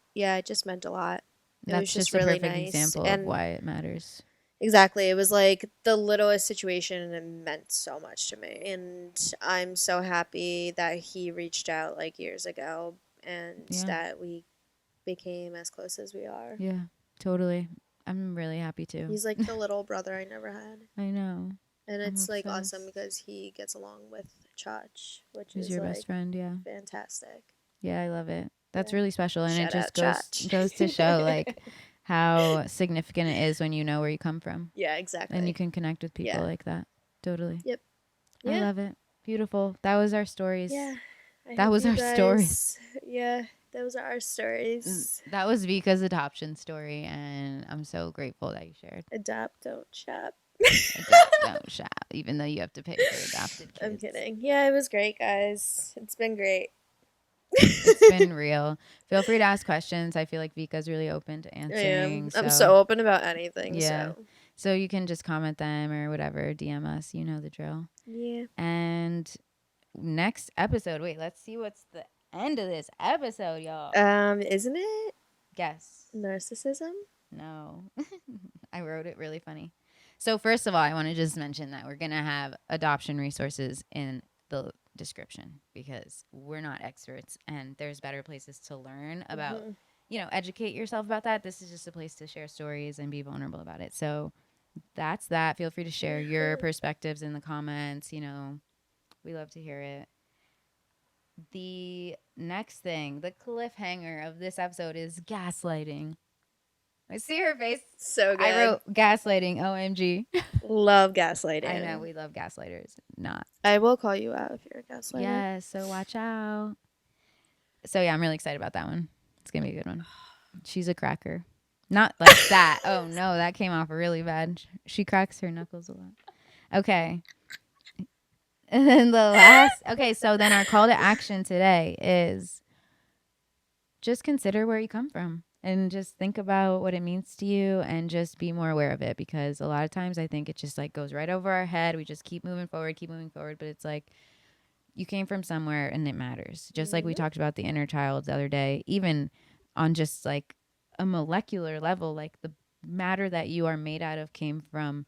just meant a lot. It was That's just just a really perfect nice. example of And why it matters. exactly, it was like the littlest situation and it meant so much to me. And I'm so happy that he reached out like years ago and Yeah. that we became as close as we are. Yeah. Totally. I'm really happy too. He's like the little brother I never had. I know. And I'm it's like awesome obsessed. because he gets along with Chach, which Who's is your best like friend? Yeah. fantastic. Yeah, I love it. That's Yeah. really special, and it Shout just out goes Chach. goes to show like how significant it is when you know where you come from Yeah, and you exactly. can connect with people Yeah. like that. Totally. Yep. I Yeah. love it. Beautiful. That was our stories. Yeah. I That hope was you our stories. guys, yeah, those are our stories. That was Vika's adoption story, and I'm so grateful that you shared. Adopt, don't shop. Adopt, don't shop, even though you have to pay for adopted I'm kids. kidding. Yeah, it was great, guys. It's been great. It's been real. Feel free to ask questions. I feel like Vika's really open to I am. answering. I'm So, so open about anything, yeah. so. So you can just comment them or whatever, DM us. You know the drill. Yeah. And next episode, wait, let's see what's the end of this episode, y'all. Isn't it? Guess. Narcissism? No. I wrote it really funny. So first of all, I want to just mention that we're going to have adoption resources in the description because we're not experts and there's better places to learn about, educate yourself about that. This is just a place to share stories and be vulnerable about it. So that's that. Feel free to share your perspectives in the comments. We love to hear it. The next thing, the cliffhanger of this episode is gaslighting. I see her face. So good. I wrote gaslighting, OMG. Love gaslighting. I know, we love gaslighters. Not. I will call you out if you're a gaslighter. Yes, so watch out. So yeah, I'm really excited about that one. It's going to be a good one. She's a cracker. Not like that. Oh no, that came off really bad. She cracks her knuckles a lot. Okay. And then the last. Okay, so then our call to action today is just consider where you come from and just think about what it means to you and just be more aware of it, because a lot of times I think it just like goes right over our head. We just keep moving forward, but it's like you came from somewhere and it matters. Just like we talked about the inner child the other day, even on just like a molecular level, like the matter that you are made out of came from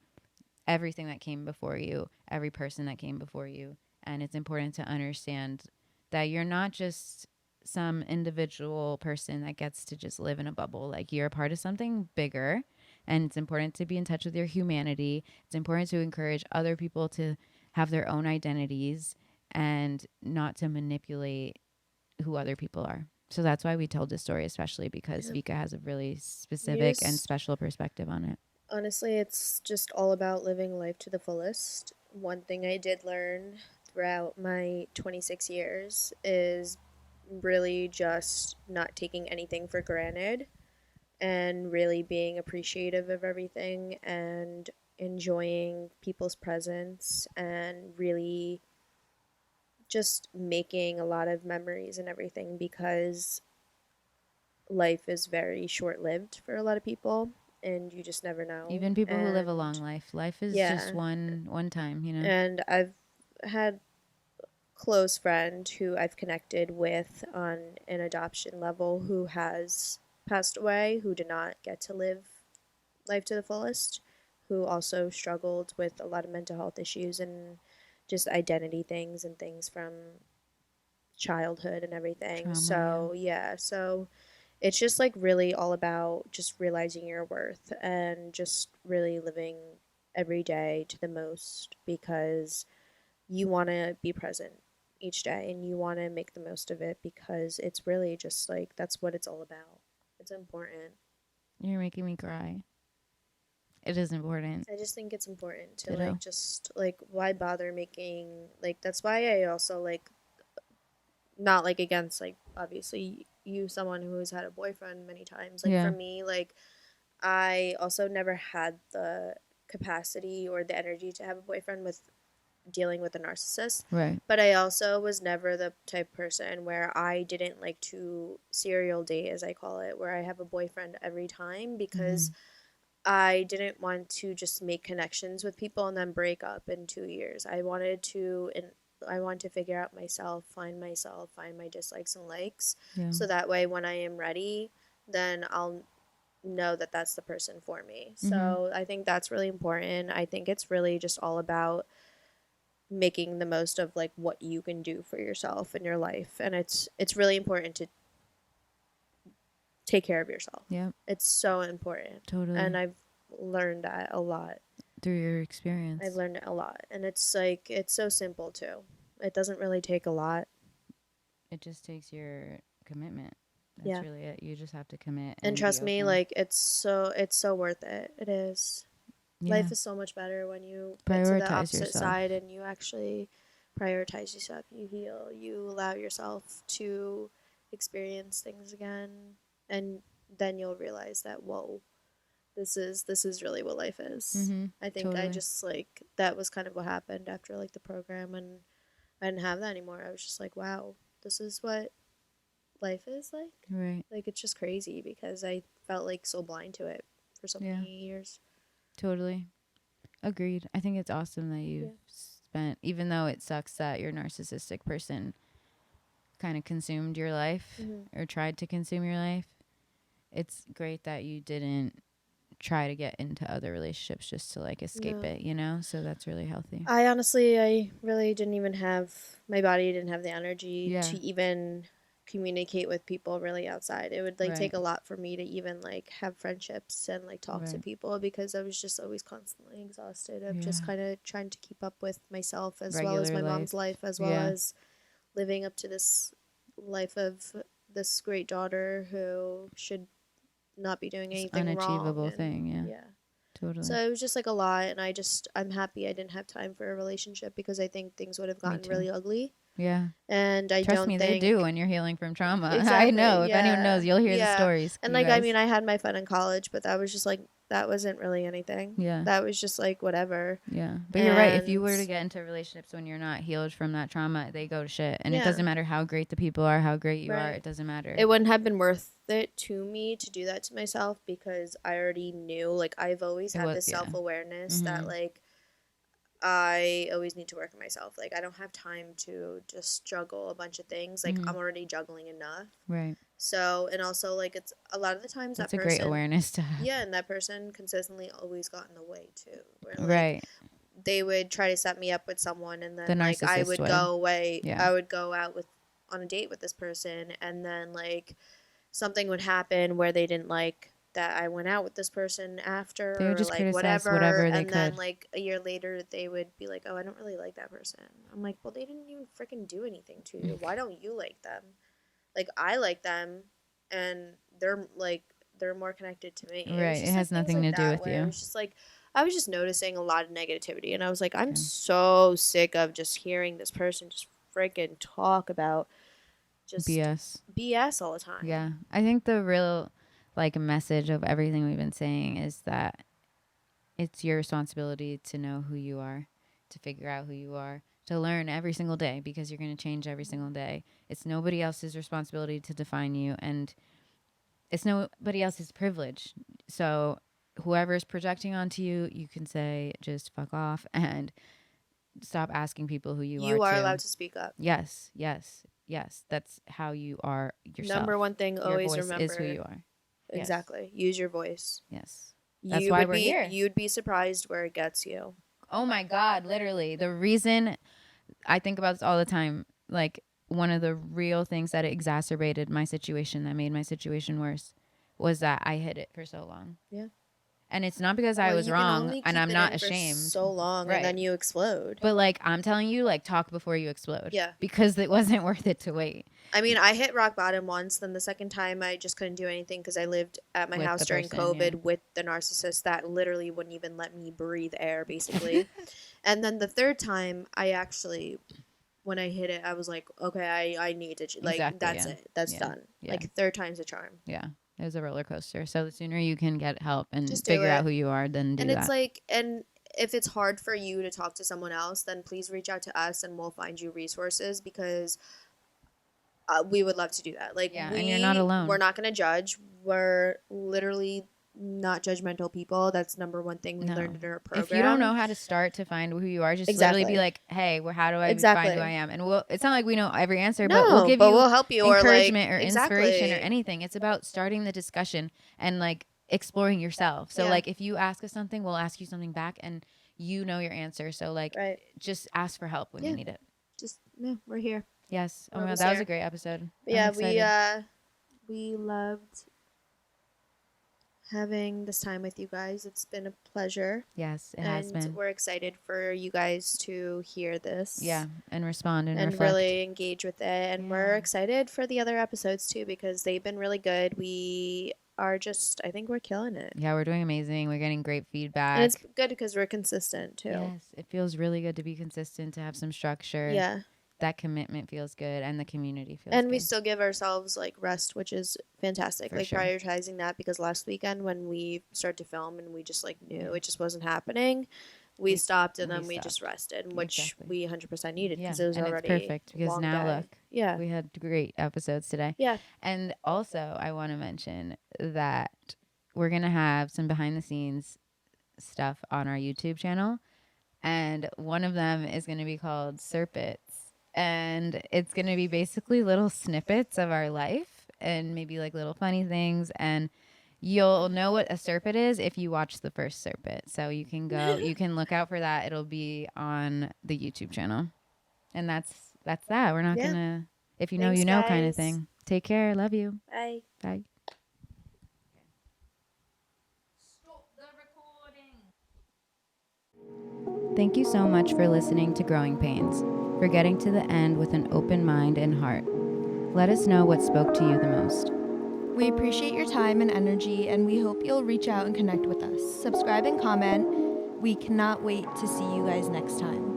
everything that came before you, every person that came before you. And it's important to understand that you're not just some individual person that gets to just live in a bubble. Like you're a part of something bigger, and it's important to be in touch with your humanity. It's important to encourage other people to have their own identities and not to manipulate who other people are. So that's why we told this story, especially because Vika has a really specific and special perspective on it. Honestly, it's just all about living life to the fullest. One thing I did learn throughout my 26 years is really just not taking anything for granted and really being appreciative of everything and enjoying people's presence and really just making a lot of memories and everything, because life is very short-lived for a lot of people and you just never know. Even people who live a long life is just one time, And I've had close friend who I've connected with on an adoption level who has passed away, who did not get to live life to the fullest, who also struggled with a lot of mental health issues and just identity things and things from childhood and everything. Trauma, so it's just like really all about just realizing your worth and just really living every day to the most, because you want to be present each day and you want to make the most of it, because it's really just like that's what it's all about. It's important. You're making me cry. It is important. I just think it's important to like just like why bother making like that's why I also like not like against like obviously you someone who has had a boyfriend many times, like for me, like I also never had the capacity or the energy to have a boyfriend with dealing with a narcissist. Right. But I also was never the type of person where I didn't like to serial date, as I call it, where I have a boyfriend every time, because I didn't want to just make connections with people and then break up in 2 years. I wanted to figure out myself, find my dislikes and likes. Yeah. So that way when I am ready, then I'll know that that's the person for me. So I think that's really important. I think it's really just all about making the most of like what you can do for yourself in your life, and it's really important to take care of yourself. Yeah, it's so important. Totally. And I've learned that a lot through your experience. I've learned it a lot, and it's like it's so simple too. It doesn't really take a lot. It just takes your commitment. That's really it. You just have to commit and trust me, like it's so worth it. It is. Life is so much better when you get to the opposite side and you actually prioritize yourself. You heal. You allow yourself to experience things again, and then you'll realize that whoa, this is really what life is. I think I just like that was kind of what happened after like the program, and I didn't have that anymore. I was just like, wow, this is what life is like. Right. Like it's just crazy because I felt like so blind to it for so many years. Totally. Agreed. I think it's awesome that you've spent, even though it sucks that your narcissistic person kind of consumed your life or tried to consume your life, it's great that you didn't try to get into other relationships just to like escape No. it, so that's really healthy. I really didn't even have, my body didn't have the energy Yeah. to even communicate with people really outside. It would like Right. take a lot for me to even like have friendships and like talk to Right. people because I was just always constantly exhausted of just Yeah. kind of trying to keep up with myself as well as Regular my mom's life. life, as well Yeah. as living up to this life of this great daughter who should not be doing It's anything wrong. unachievable And thing. Yeah. yeah. So Totally. it was just like a lot, and I'm happy I didn't have time for a relationship because I think things would have Me gotten too. really ugly. Yeah. And I Trust don't me, they do think when you're healing from trauma. I exactly, know. If anyone yeah, knows, you'll hear the yeah. stories, And you like I guys. mean, I had my fun in college, but that was just like that wasn't really anything. Yeah. That was just like whatever. Yeah. But you're right. If you And were to get into relationships when you're not healed from that trauma, they go to shit. And it yeah, doesn't matter how great the people are, how great you are. right. It doesn't matter. It wouldn't have been worth it to me to do that to myself because I already knew, like I've always It had was, this yeah. self-awareness that Mm-hmm. like I always need to work on myself. Like I don't have time to just juggle a bunch of things. Like Mm-hmm. I'm already juggling enough. Right. So, and also like it's a lot of the times that That's a great person, awareness to have. yeah, and that person consistently always got in the way too. Where like Right. they would try to set me up with someone and The then like I narcissist would would. go away, Yeah. I would go out with on a date with this person and then like something would happen where they didn't like that I went out with this person They would after or just like criticize whatever, whatever they and then could. like a year later they would be like, "Oh, I don't really like that person." I'm like, "Well, they didn't even freaking do anything to you. Why don't you like them?" Like I like them and they're more connected to me. It was Right. It just like has things nothing like to do that with where it you. was just like I was just noticing a lot of negativity and I was like, I'm Okay. so sick of just hearing this person just freaking talk about just BS. BS all the time. Yeah. I think the real like message of everything we've been saying is that it's your responsibility to know who you are, to figure out who you are, to learn every single day because you're going to change every single day. It's nobody else's responsibility to define you, and it's nobody else's privilege. So whoever's projecting onto you, you can say just fuck off and stop asking people who you are You are too. allowed to speak up. Yes, yes, yes. That's how you are yourself. Number one thing, Your always voice is who remember you are. Yes, exactly. Use your voice. yes. That's why we're here. You'd be surprised where it gets you. Oh my God, literally. The reason I think about this all the time, like one of the real things that exacerbated my situation, that made my situation worse, was that I hid it for so long. Yeah. And it's not because I Well, was you can wrong only and keep I'm it not in for ashamed. so long and then Right. you explode. But like I'm telling you, like talk before you explode. Yeah. Because it wasn't worth it to wait. I mean, I hit rock bottom once. Then the second time, I just couldn't do anything because I lived at my With house the during person, COVID yeah. with the narcissist that literally wouldn't even let me breathe air, basically. And then the third time, I actually, when I hit it, I was like, okay, I need to, like, Exactly, that's yeah. it. That's Yeah. done. Yeah. Like, third time's a charm. Yeah. It was a roller coaster. So the sooner you can get help and Just do figure out it. who you are, then do And it's that. like, and if it's hard for you to talk to someone else, then please reach out to us and we'll find you resources because we would love to do that. Like Yeah, and you're not alone. we're not going to judge. We're literally not judgmental people. That's number one thing we No. learned in our program. If you don't know how to start to find who you are, just Exactly. literally be like, "Hey, how do I Exactly. find who I am?" And it's not like we know every answer, No, but we'll give but you we'll help you encouragement or or like inspiration or exactly. anything. It's about starting the discussion and like exploring yourself. So Yeah. like if you ask us something, we'll ask you something back and you know your answer. So like Right. just ask for help when Yeah. you need it. Just no, we're here. Yes. Oh We're my God, almost that was there. a great episode. But I'm yeah, excited. we loved having this time with you guys. It's been a pleasure. Yes, it has And been. we're excited for you guys to hear this. Yeah, and respond and reflect. Really engage with it. And we're excited for the other episodes too because they've been really good. We are just, I think we're killing it. Yeah, we're doing amazing. We're getting great feedback. And it's good because we're consistent too. Yes, it feels really good to be consistent, to have some structure. Yeah. That commitment feels good, and the community feels And good. we still give ourselves like rest, which is fantastic. For like sure. prioritizing that because last weekend when we started to film and we just like knew it just wasn't happening, we stopped and then we just rested, which Exactly. we 100% needed because Yeah, it was and already it's perfect a because long now day. look, Yeah. we had great episodes today. Yeah. And also, I want to mention that we're gonna have some behind the scenes stuff on our YouTube channel, and one of them is gonna be called Serpents. And it's going to be basically little snippets of our life and maybe like little funny things. And You'll know what a serpent is if you watch the first serpent. So you can look out for that. It'll be on the YouTube channel. And that's that. We're not gonna, if you know, Thanks, you know, kind of guys. thing. Take care. Love you. Bye. Bye. Thank you so much for listening to Growing Pains, for getting to the end with an open mind and heart. Let us know what spoke to you the most. We appreciate your time and energy, and we hope you'll reach out and connect with us. Subscribe and comment. We cannot wait to see you guys next time.